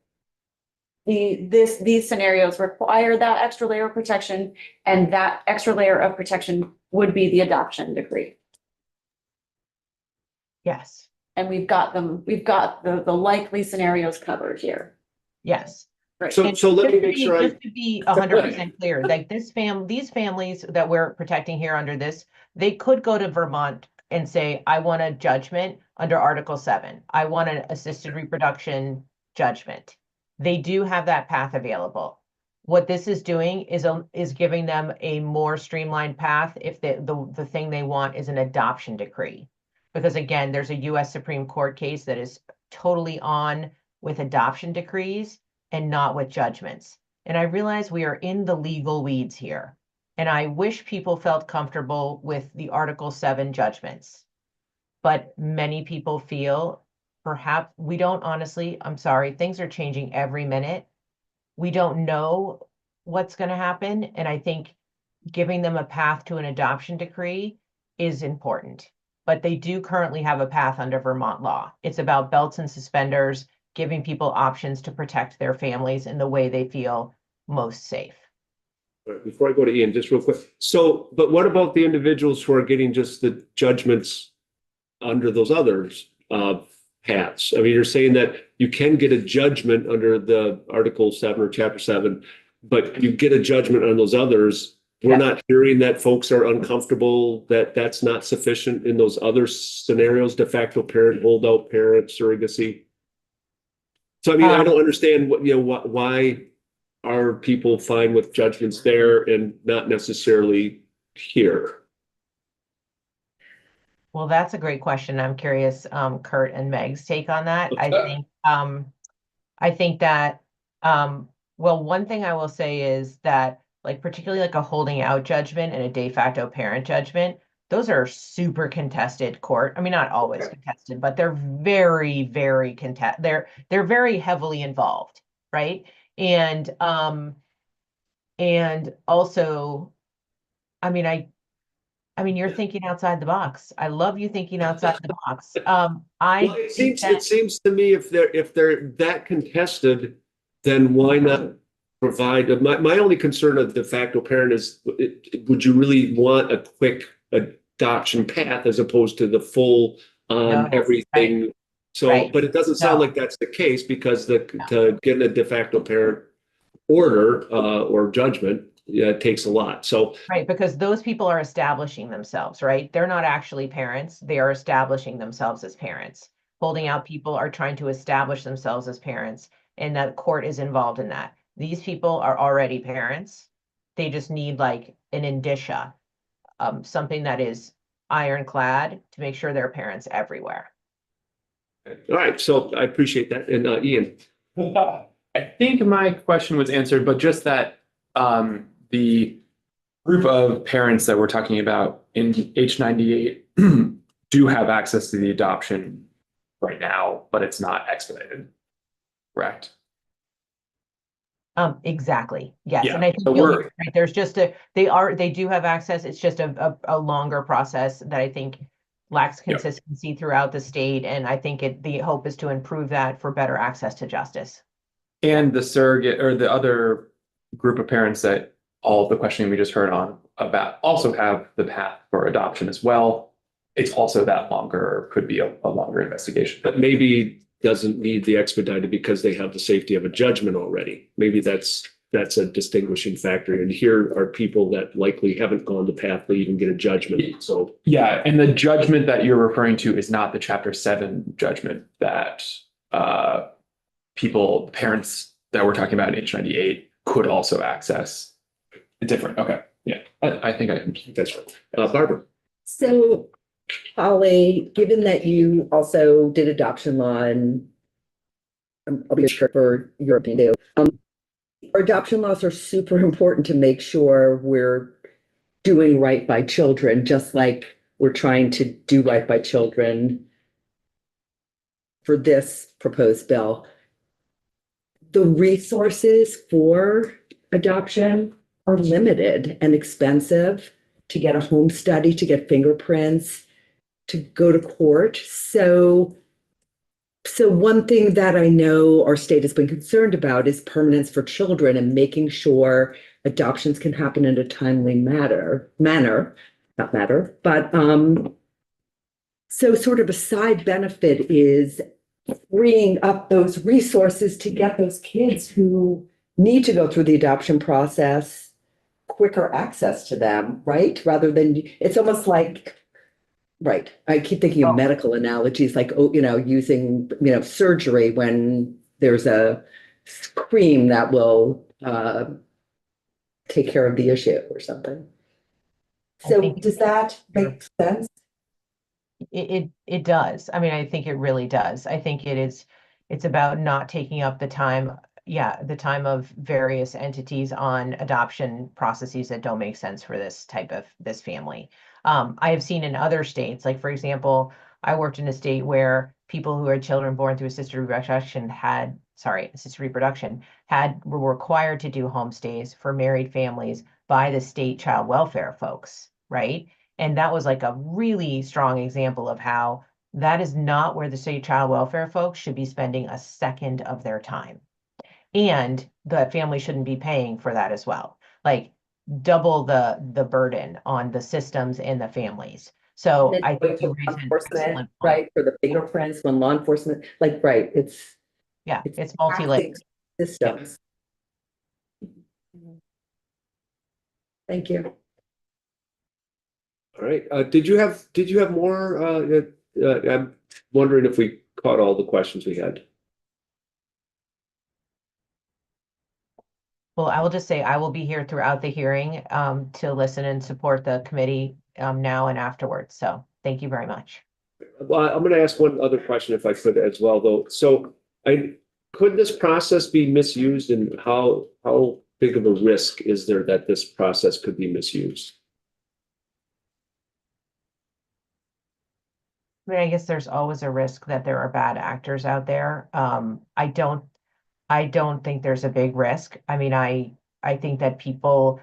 these scenarios require that extra layer of protection, and that extra layer of protection would be the adoption decree. Yes. And we've got the likely scenarios covered here. Yes. Right. So let me make sure Just to be 100% clear, like these families that we're protecting here under this, they could go to Vermont and say, I want a judgment under Article 7. I want an assisted reproduction judgment. They do have that path available. What this is doing is giving them a more streamlined path if the thing they want is an adoption decree. Because again, there's a US Supreme Court case that is totally on with adoption decrees and not with judgments. And I realize we are in the legal weeds here. And I wish people felt comfortable with the Article 7 judgments. But many people feel perhaps we don't honestly, I'm sorry, things are changing every minute. We don't know what's going to happen. And I think giving them a path to an adoption decree is important. But they do currently have a path under Vermont law. It's about belts and suspenders, giving people options to protect their families in the way they feel most safe. before I go to Ian, just real quick. So, but what about the individuals who are getting just the judgments under those others paths? I mean, you're saying that you can get a judgment under the Article 7 or Chapter 7, but you get a judgment on those others. We're not hearing that folks are uncomfortable, that that's not sufficient in those other scenarios, de facto parent, holdout parent, surrogacy. So, I mean, I don't understand why are people fine with judgments there and not necessarily here? Well, that's a great question. I'm curious, Kurt and Meg's take on that. I think that, well, one thing I will say is that, like, particularly like a holding out judgment and a de facto parent judgment, those are super contested court. I mean, not always contested, but they're very, very they're very heavily involved, right? And also, I mean, I mean, you're thinking outside the box. I love you thinking outside the box. Well, I think that it seems to me if they're that contested, then why not provide, my only concern of de facto parent is, would you really want a quick adoption path as opposed to the full No, everything? So, right. but it doesn't sound No. like that's the case because to get a de facto parent order or judgment, yeah, it takes a lot. So Right, because those people are establishing themselves, right? They're not actually parents. They are establishing themselves as parents. Holding out people are trying to establish themselves as parents, and that court is involved in that. These people are already parents. They just need like an indicia, something that is ironclad to make sure they're parents everywhere. all right, so I appreciate that. And Ian. I think my question was answered, but just that the group of parents that we're talking about in H98 do have access to the adoption right now, but it's not expedited. Correct. Exactly. Yes. Yeah, And I think so you'll we're- hear, right, there's just they do have access. It's just a longer process that I think lacks Yeah. consistency throughout the state. And I think the hope is to improve that for better access to justice. And the surrogate or the other group of parents that all of the questioning we just heard on about also have the path for adoption as well. It's also that longer, could be a longer investigation. But maybe doesn't need the expedited because they have the safety of a judgment already. Maybe that's a distinguishing factor. And here are people that likely haven't gone the path to even get a judgment. So Yeah, and the judgment that you're referring to is not the Chapter 7 judgment that parents that we're talking about in H98 could also access. Different, okay, yeah, I think I understand. that's right. Barbara. So, Holly, given that you also did adoption law and I'll be sure for European too, our adoption laws are super important to make sure we're doing right by children, just like we're trying to do right by children for this proposed bill. The resources for adoption are limited and expensive to get a home study, to get fingerprints, to go to court. So one thing that I know our state has been concerned about is permanence for children and making sure adoptions can happen in a timely manner, but so sort of a side benefit is freeing up those resources to get those kids who need to go through the adoption process quicker access to them, right? Rather than, it's almost like, right, I keep thinking of medical analogies like, using, surgery when there's a cream that will take care of the issue or something. So does that make sense? It does. I mean, I think it really does. I think it's about not taking up the time, the time of various entities on adoption processes that don't make sense for this family. I have seen in other states, like for example, I worked in a state where people who had children born through assisted reproduction were required to do homestays for married families by the state child welfare folks, right? And that was like a really strong example of how that is not where the state child welfare folks should be spending a second of their time. And the family shouldn't be paying for that as well. Like double the burden on the systems and the families. So And then I think you law raise an enforcement, excellent point. right, for the fingerprints when law enforcement, like, right, it's multi-layered. systems. Thank you. All right. Did you have more? I'm wondering if we caught all the questions we had. Well, I will just say I will be here throughout the hearing to listen and support the committee now and afterwards. So thank Thank you very much. Well, I'm going to ask one other question if I could as well, though. So could this process be misused, and how big of a risk is there that this process could be misused? I mean, I guess there's always a risk that there are bad actors out there. I don't think there's a big risk. I mean, I think that people,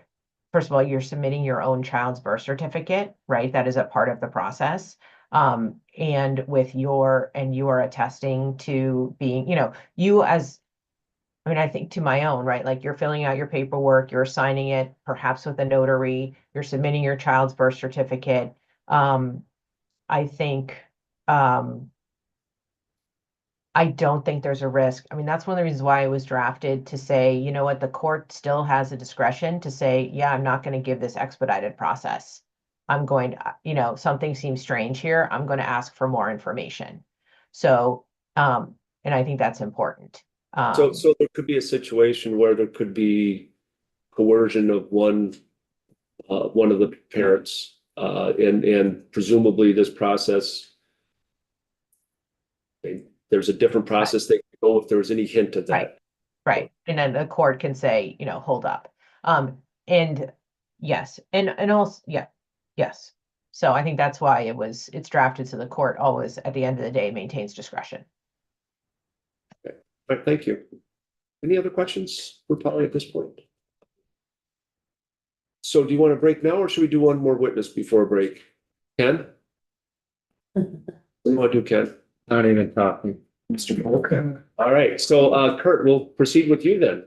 first of all, you're submitting your own child's birth certificate, right? That is a part of the process. And you are attesting to being, I mean, I think to my own, right? Like you're filling out your paperwork, you're signing it, perhaps with a notary, you're submitting your child's birth certificate. I think, I don't think there's a risk. I mean, that's one of the reasons why it was drafted to say, you know what, the court still has the discretion to say, yeah, I'm not going to give this expedited process. I'm going to, something seems strange here. I'm going to ask for more information. So, and I think that's important. So there could be a situation where there could be coercion of one of the parents, and presumably this process, there's a different process they could go if there was any hint of that. Right. And then the court can say, hold up. And yes, and also, yeah, yes. So I think that's why it's drafted so the court always, at the end of the day, maintains discretion. Okay. All right, thank you. Any other questions for Polly at this point? So do you want to break now, or should we do one more witness before break? Ken? What do you want to do, Ken? Not even talking. Okay. All right, so Kurt, we'll proceed with you then.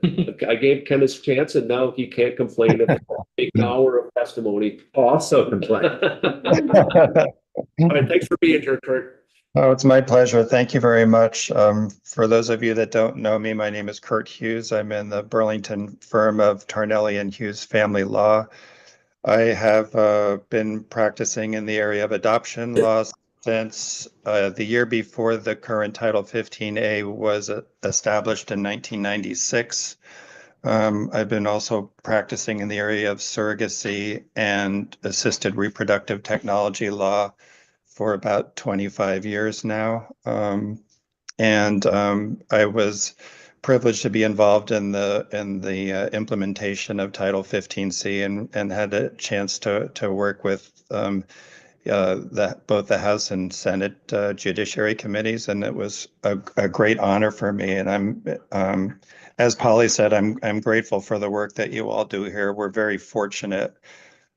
I gave Ken his chance, and now he can't complain. It's a big hour of testimony. Also complain. All right, thanks for being here, Kurt. Oh, it's my pleasure. Thank you very much. For those of you that don't know me, my name is Kurt Hughes. I'm in the Burlington firm of Tarnelli and Hughes Family Law. I have been practicing in the area of adoption law since the year before the current Title 15A was established in 1996. I've been also practicing in the area of surrogacy and assisted reproductive technology law for about 25 years now. I was privileged to be involved in the implementation of Title 15C and had a chance to work with both the House and Senate Judiciary committees, and it was a great honor for me. And I'm, as Polly said, I'm grateful for the work that you all do here. We're very fortunate.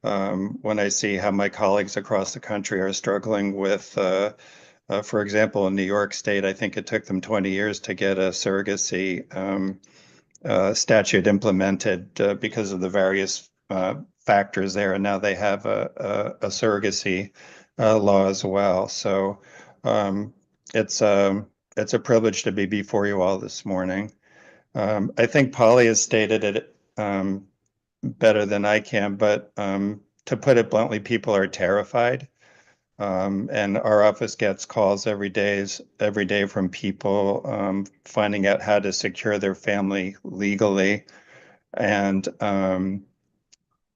When I see how my colleagues across the country are struggling with, for example, in New York State, I think it took them 20 years to get a surrogacy statute implemented because of the various factors there, and now they have a surrogacy law as well. So it's a privilege to be before you all this morning. I think Polly has stated it better than I can, but to put it bluntly, people are terrified. And our office gets calls every day from people finding out how to secure their family legally. And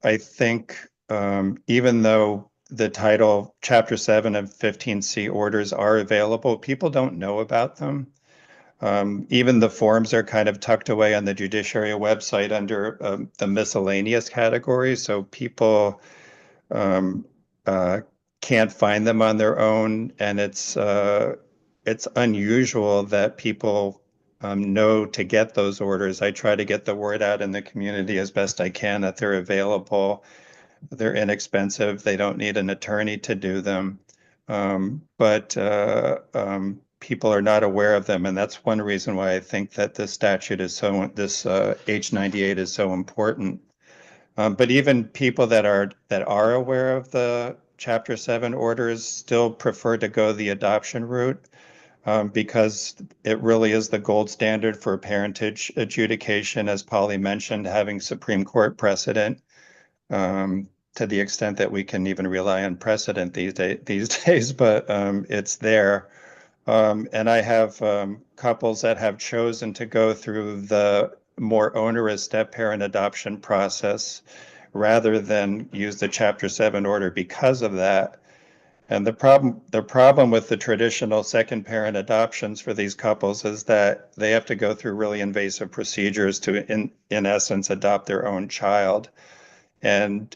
I think even though the title Chapter 7 of 15C orders are available, people don't know about them. Even the forms are kind of tucked away on the Judiciary website under the miscellaneous category, so people can't find them on their own, and it's unusual that people know to get those orders. I try to get the word out in the community as best I can that they're available. They're inexpensive. They don't need an attorney to do them. But people are not aware of them. And that's one reason why I think that this statute is this H98 is so important. But even people that are aware of the Chapter 7 orders still prefer to go the adoption route. Because it really is the gold standard for parentage adjudication, as Polly mentioned, having Supreme Court precedent, to the extent that we can even rely on precedent these days, but it's there. And I have couples that have chosen to go through the more onerous step-parent adoption process rather than use the Chapter 7 order because of that. And the problem with the traditional second parent adoptions for these couples is that they have to go through really invasive procedures to, in essence, adopt their own child. And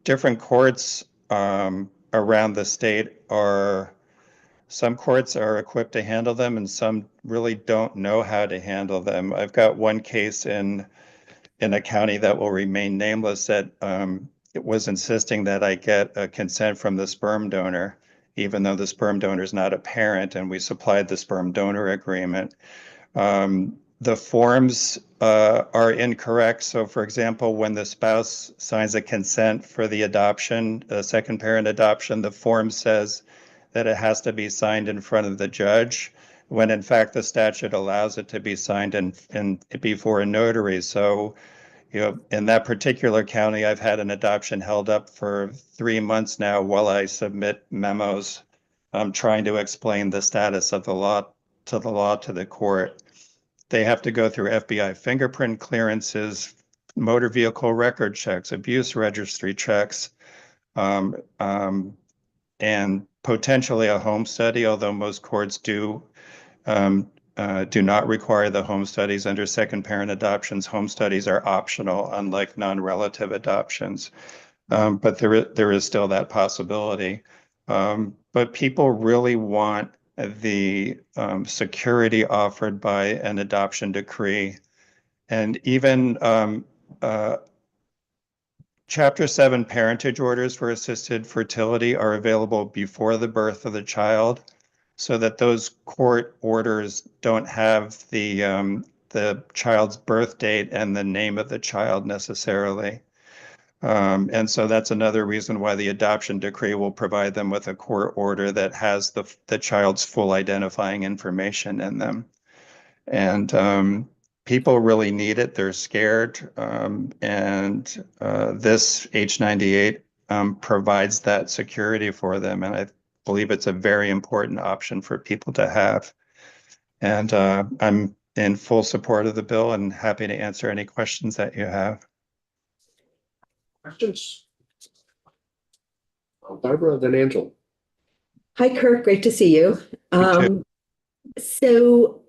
different courts around the state some courts are equipped to handle them and some really don't know how to handle them. I've got one case in a county that will remain nameless that it was insisting that I get a consent from the sperm donor, even though the sperm donor is not a parent, and we supplied the sperm donor agreement. The forms are incorrect. So, for example, when the spouse signs a consent for the adoption, a second parent adoption, the form says that it has to be signed in front of the judge, when in fact the statute allows it to be signed in before a notary. So, in that particular county, I've had an adoption held up for 3 months now while I submit memos trying to explain the status of the law to the court. They have to go through FBI fingerprint clearances, motor vehicle record checks, abuse registry checks, um, um, and potentially a home study, although most courts do not require the home studies. Under second parent adoptions, home studies are optional, unlike non-relative adoptions. But there is still that possibility. But people really want the security offered by an adoption decree. And even Chapter 7 parentage orders for assisted fertility are available before the birth of the child, so that those court orders don't have the child's birth date and the name of the child necessarily. And so that's another reason why the adoption decree will provide them with a court order that has the child's full identifying information in them. And people really need it. They're scared. And this H98 provides that security for them. And I believe it's a very important option for people to have. And I'm in full support of the bill and happy to answer any questions that you have. Questions? Barbara, then Angela. Hi, Kirk. Great to see you. So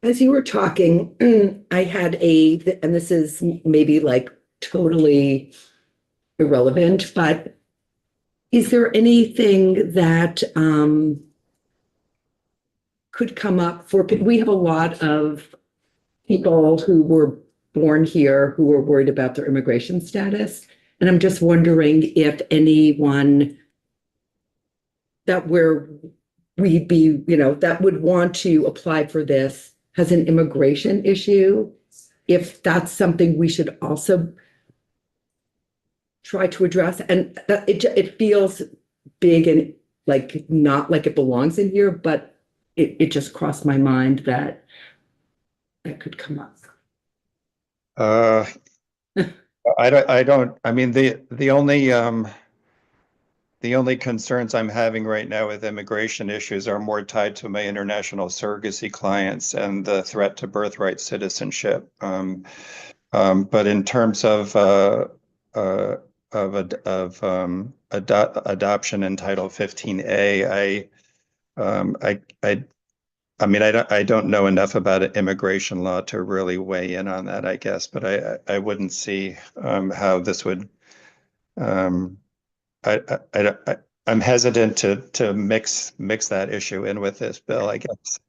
as you were talking, I had and this is maybe like totally irrelevant, but is there anything that could come up we have a lot of people who were born here who are worried about their immigration status. And I'm just wondering if anyone that we'd be, that would want to apply for this has an immigration issue, if that's something we should also try to address. And it feels big and like not like it belongs in here, but it just crossed my mind that could come up. I mean, the only concerns I'm having right now with immigration issues are more tied to my international surrogacy clients and the threat to birthright citizenship. But in terms of adoption in Title 15A, I mean, I don't know enough about immigration law to really weigh in on that, I guess, but I wouldn't see how this would. I'm hesitant to mix that issue in with this bill, I guess.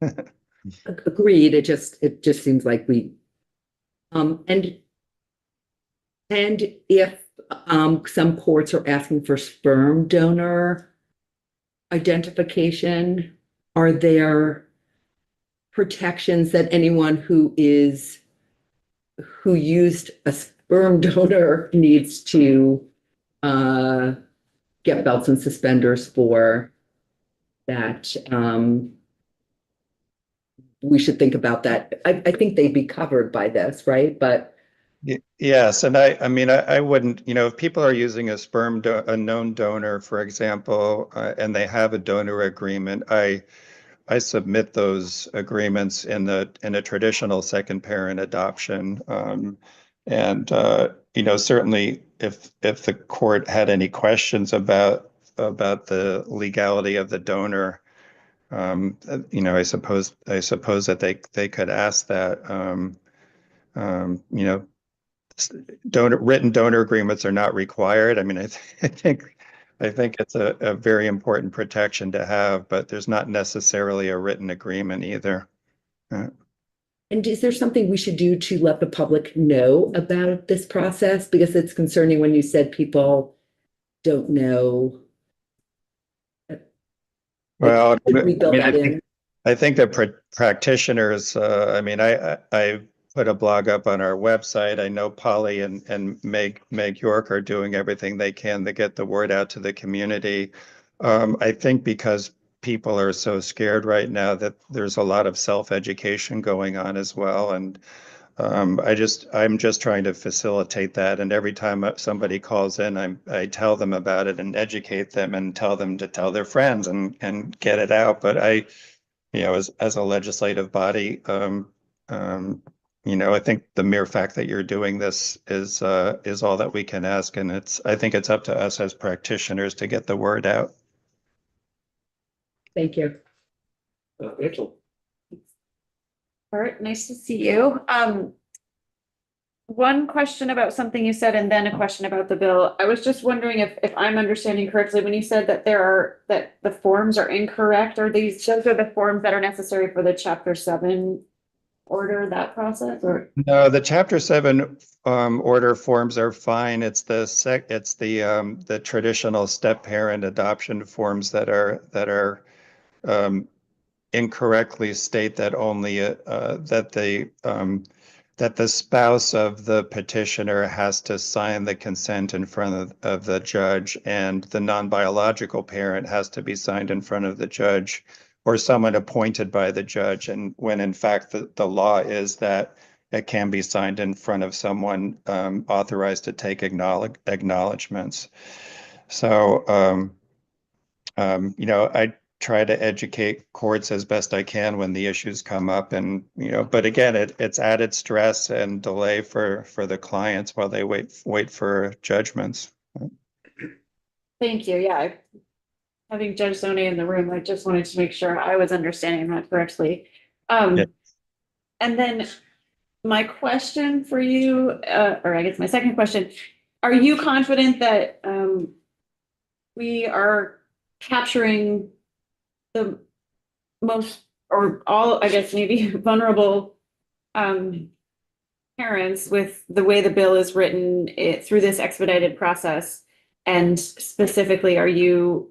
Agreed. It just seems like and if some courts are asking for sperm donor identification, are there protections that anyone who used a sperm donor needs to get belts and suspenders for that? We should think about that. I think they'd be covered by this, right? But yes, and I mean, I wouldn't, if people are using a known donor, for example, and they have a donor agreement, I submit those agreements in a traditional second parent adoption. And certainly if the court had any questions about about the legality of the donor. I suppose that they could ask that. Written donor agreements are not required. I mean, I think it's a very important protection to have, but there's not necessarily a written agreement either. And is there something we should do to let the public know about this process? Because it's concerning when you said people don't know. Well, We built that in. I think that practitioners, I put a blog up on our website. I know Polly and Meg York are doing everything they can to get the word out to the community. I think because people are so scared right now that there's a lot of self-education going on as well. And I'm just trying to facilitate that. And every time somebody calls in, I tell them about it and educate them and tell them to tell their friends and get it out. But as a legislative body, I think the mere fact that you're doing this is all that we can ask. And I think it's up to us as practitioners to get the word out. Thank you. Rachel. Bert, nice to see you. One question about something you said and then a question about the bill. I was just wondering if I'm understanding correctly, when you said that that the forms are incorrect, or those are the forms that are necessary for the Chapter 7 order, that process, or? No, the Chapter 7 order forms are fine. It's the traditional step-parent adoption forms that are incorrectly state that only that the spouse of the petitioner has to sign the consent in front of the judge, and the non-biological parent has to be signed in front of the judge or someone appointed by the judge. And when in fact the law is that it can be signed in front of someone authorized to take acknowledgements. So, I try to educate courts as best I can when the issues come up, and but again, it's added stress and delay for the clients while they wait for judgments. Thank you. Yeah. Having Judge Zoney in the room, I just wanted to make sure I was understanding that correctly. Yeah. And then my question for you, or I guess my second question, are you confident that we are capturing the most, or all, I guess, maybe vulnerable parents with the way the bill is written through this expedited process? And specifically, are you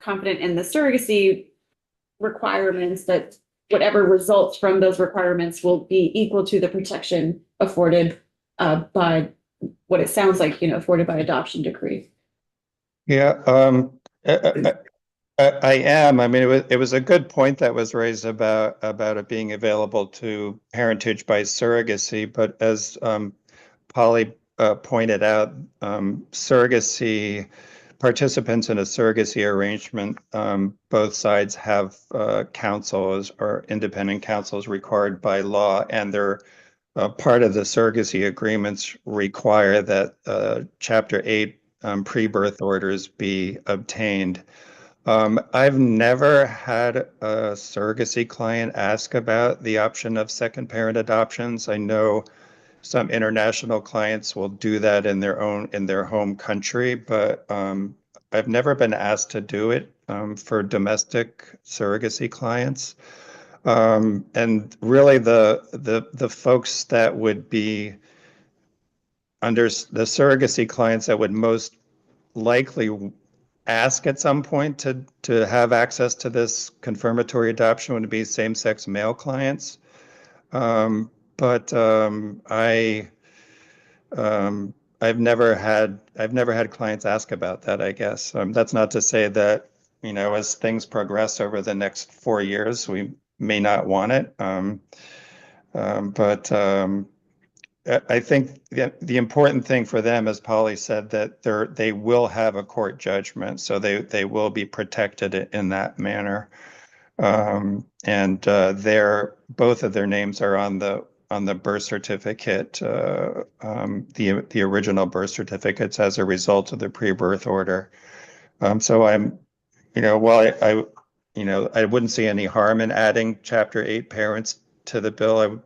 confident in the surrogacy requirements, that whatever results from those requirements will be equal to the protection afforded by what it sounds like, afforded by adoption decree? Yeah, I am. I mean, it was a good point that was raised about it being available to parentage by surrogacy, but as Polly pointed out, surrogacy participants in a surrogacy arrangement, both sides have counsels or independent counsels required by law, and they're part of the surrogacy agreements require that Chapter 8 pre-birth orders be obtained. I've never had a surrogacy client ask about the option of second parent adoptions. I know some international clients will do that in their home country, but I've never been asked to do it for domestic surrogacy clients. And really the folks that would be under the surrogacy clients that would most likely ask at some point to have access to this confirmatory adoption would be same-sex male clients. But I've never had clients ask about that, I guess. That's not to say that, as things progress over the next 4 years, we may not want it. But I think the important thing for them, as Polly said, that they will have a court judgment, so they will be protected in that manner. And both of their names are on the the birth certificate, the original birth certificates as a result of the pre-birth order. So while I wouldn't see any harm in adding Chapter 8 parents to the bill.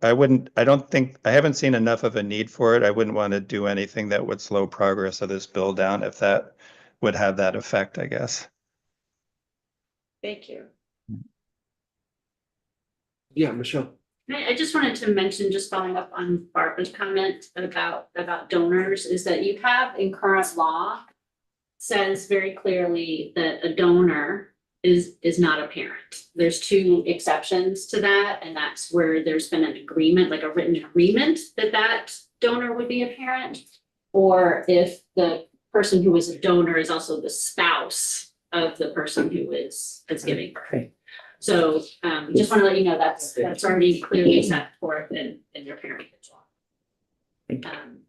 I haven't seen enough of a need for it. I wouldn't want to do anything that would slow progress of this bill down if that would have that effect, I guess. Thank you. Yeah, Michelle. I just wanted to mention, just following up on Barbara's comment about donors, is that you have in current law says very clearly that a donor is not a parent. There's two exceptions to that, and that's where there's been an agreement, like a written agreement that donor would be a parent, or if the person who is a donor is also the spouse of the person who is giving birth. So just want to let you know that's already clearly set forth in your parentage law.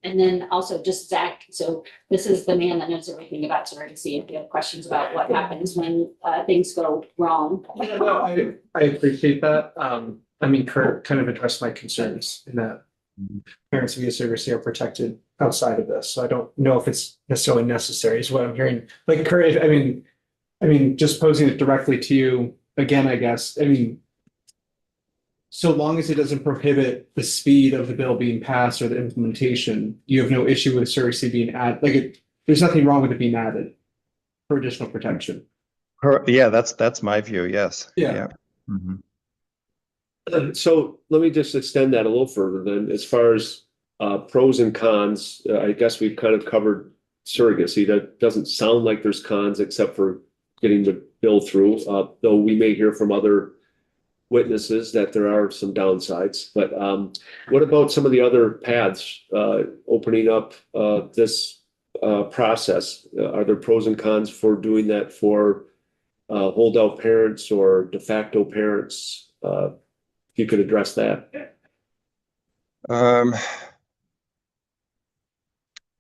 And then also just Zach, so this is the man that knows everything about surrogacy. If you have questions about what happens when things go wrong. I appreciate that. Kurt kind of addressed my concerns in that parents via surrogacy are protected outside of this. So I don't know if it's necessarily necessary is what I'm hearing. Like Kurt, just posing it directly to you again, I guess. So long as it doesn't prohibit the speed of the bill being passed or the implementation, you have no issue with surrogacy being added. There's nothing wrong with it being added for additional protection. Yeah, that's my view. Yes. Yeah. Mhm. So let me just extend that a little further then. As far as pros and cons, I guess we've kind of covered surrogacy. That doesn't sound like there's cons except for getting the bill through, though we may hear from other witnesses that there are some downsides. But what about some of the other paths opening up this process? Are there pros and cons for doing that for holdout parents or de facto parents? If you could address that.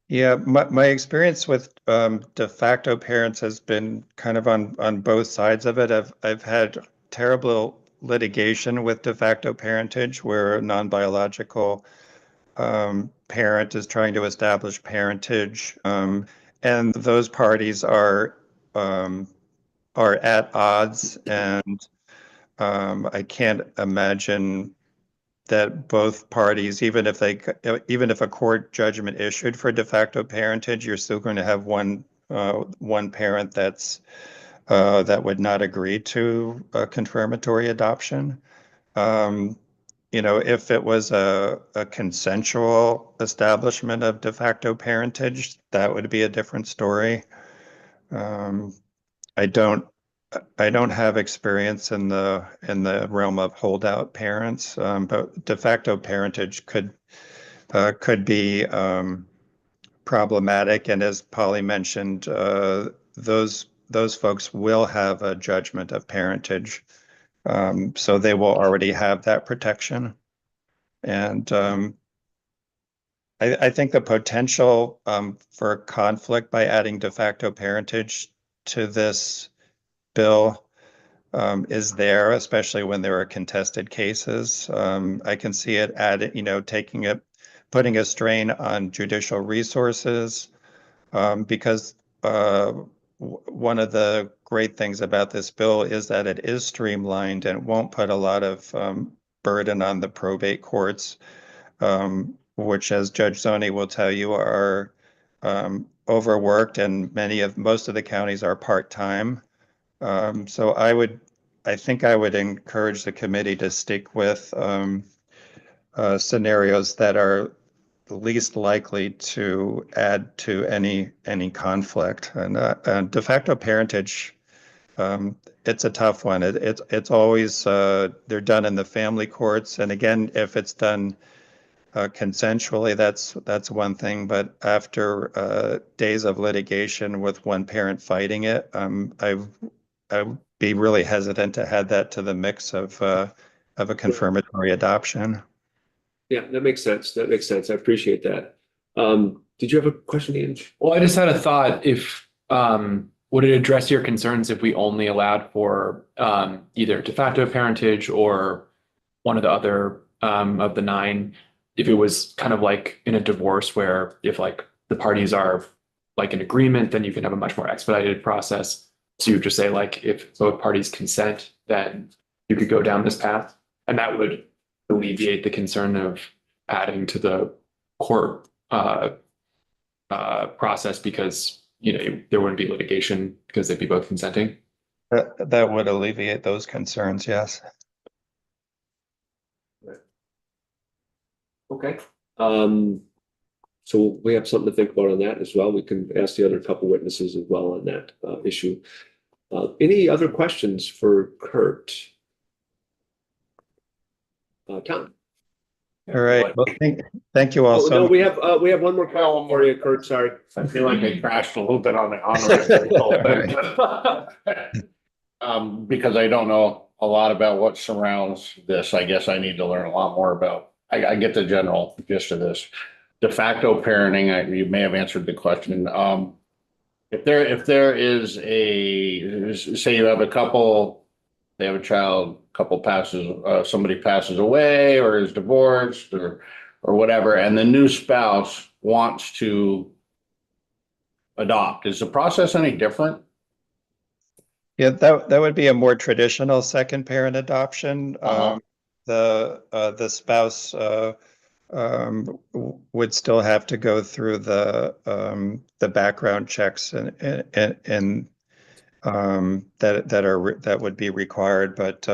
Yeah, my experience with de facto parents has been kind of on both sides of it. I've had terrible litigation with de facto parentage where a non-biological parent is trying to establish parentage, and those parties are at odds, and I can't imagine that both parties, even if a court judgment issued for de facto parentage, you're still going to have one parent that would not agree to a confirmatory adoption. If it was a consensual establishment of de facto parentage, that would be a different story. I don't have experience in the realm of holdout parents, but de facto parentage could be problematic. And as Polly mentioned, those folks will have a judgment of parentage, so they will already have that protection. And I think the potential for conflict by adding de facto parentage to this bill is there, especially when there are contested cases. I can see it putting a strain on judicial resources, because one of the great things about this bill is that it is streamlined and won't put a lot of burden on the probate courts, which, as Judge Zoney will tell you, are overworked, and most of the counties are part-time. So I think I would encourage the committee to stick with scenarios that are the least likely to add to any conflict. And de facto parentage, it's a tough one. It's always they're done in the family courts, and again, if it's done consensually, that's one thing. But after days of litigation with one parent fighting it, I would be really hesitant to add that to the mix of a confirmatory adoption. Yeah, that makes sense. I appreciate that. Did you have a question, Ian? Well, I just had a thought. If would it address your concerns if we only allowed for either de facto parentage or one of the other of the 9, if it was kind of like in a divorce where if like the parties are like in agreement, then you can have a much more expedited process. So you would just say like, if both parties consent, then you could go down this path. And that would alleviate the concern of adding to the court process because, there wouldn't be litigation because they'd be both consenting. That would alleviate those concerns, yes. Okay. So we have something to think about on that as well. We can ask the other couple witnesses as well on that issue. Any other questions for Kurt? Tom? All right, well, thank you all Oh, so no, much. we have one more question for you, Kurt, sorry. I feel like I crashed a little bit on the honor. Because I don't know a lot about what surrounds this. I guess I need to learn a lot more about. I get the general gist of this. De facto parenting, you may have answered the question. If there is say you have a couple, they have a child, couple passes, somebody passes away or is divorced or whatever, and the new spouse wants to adopt, is the process any different? Yeah, that would be a more traditional second parent adoption. The spouse would still have to go through the background checks and that would be required, but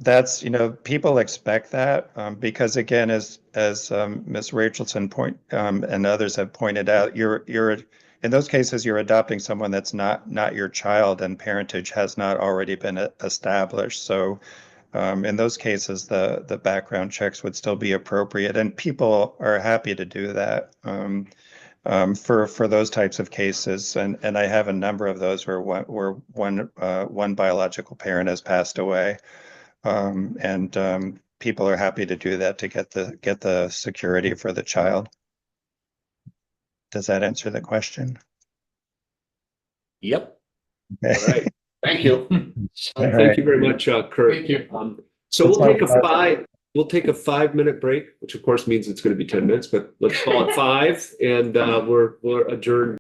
that's, people expect that, because again, as Ms. Rachelson and others have pointed out, you're in those cases, you're adopting someone that's not your child, and parentage has not already been established. So in those cases, the background checks would still be appropriate, and people are happy to do that for those types of cases. And I have a number of those where one biological parent has passed away, and people are happy to do that to get the security for the child. Does that answer the question? Yep. Okay. All right. Thank you. Thank you very much, Kurt. Thank you. So we'll take a 5-minute break, which of course means it's going to be 10 minutes, but let's call it 5, and we're adjourned.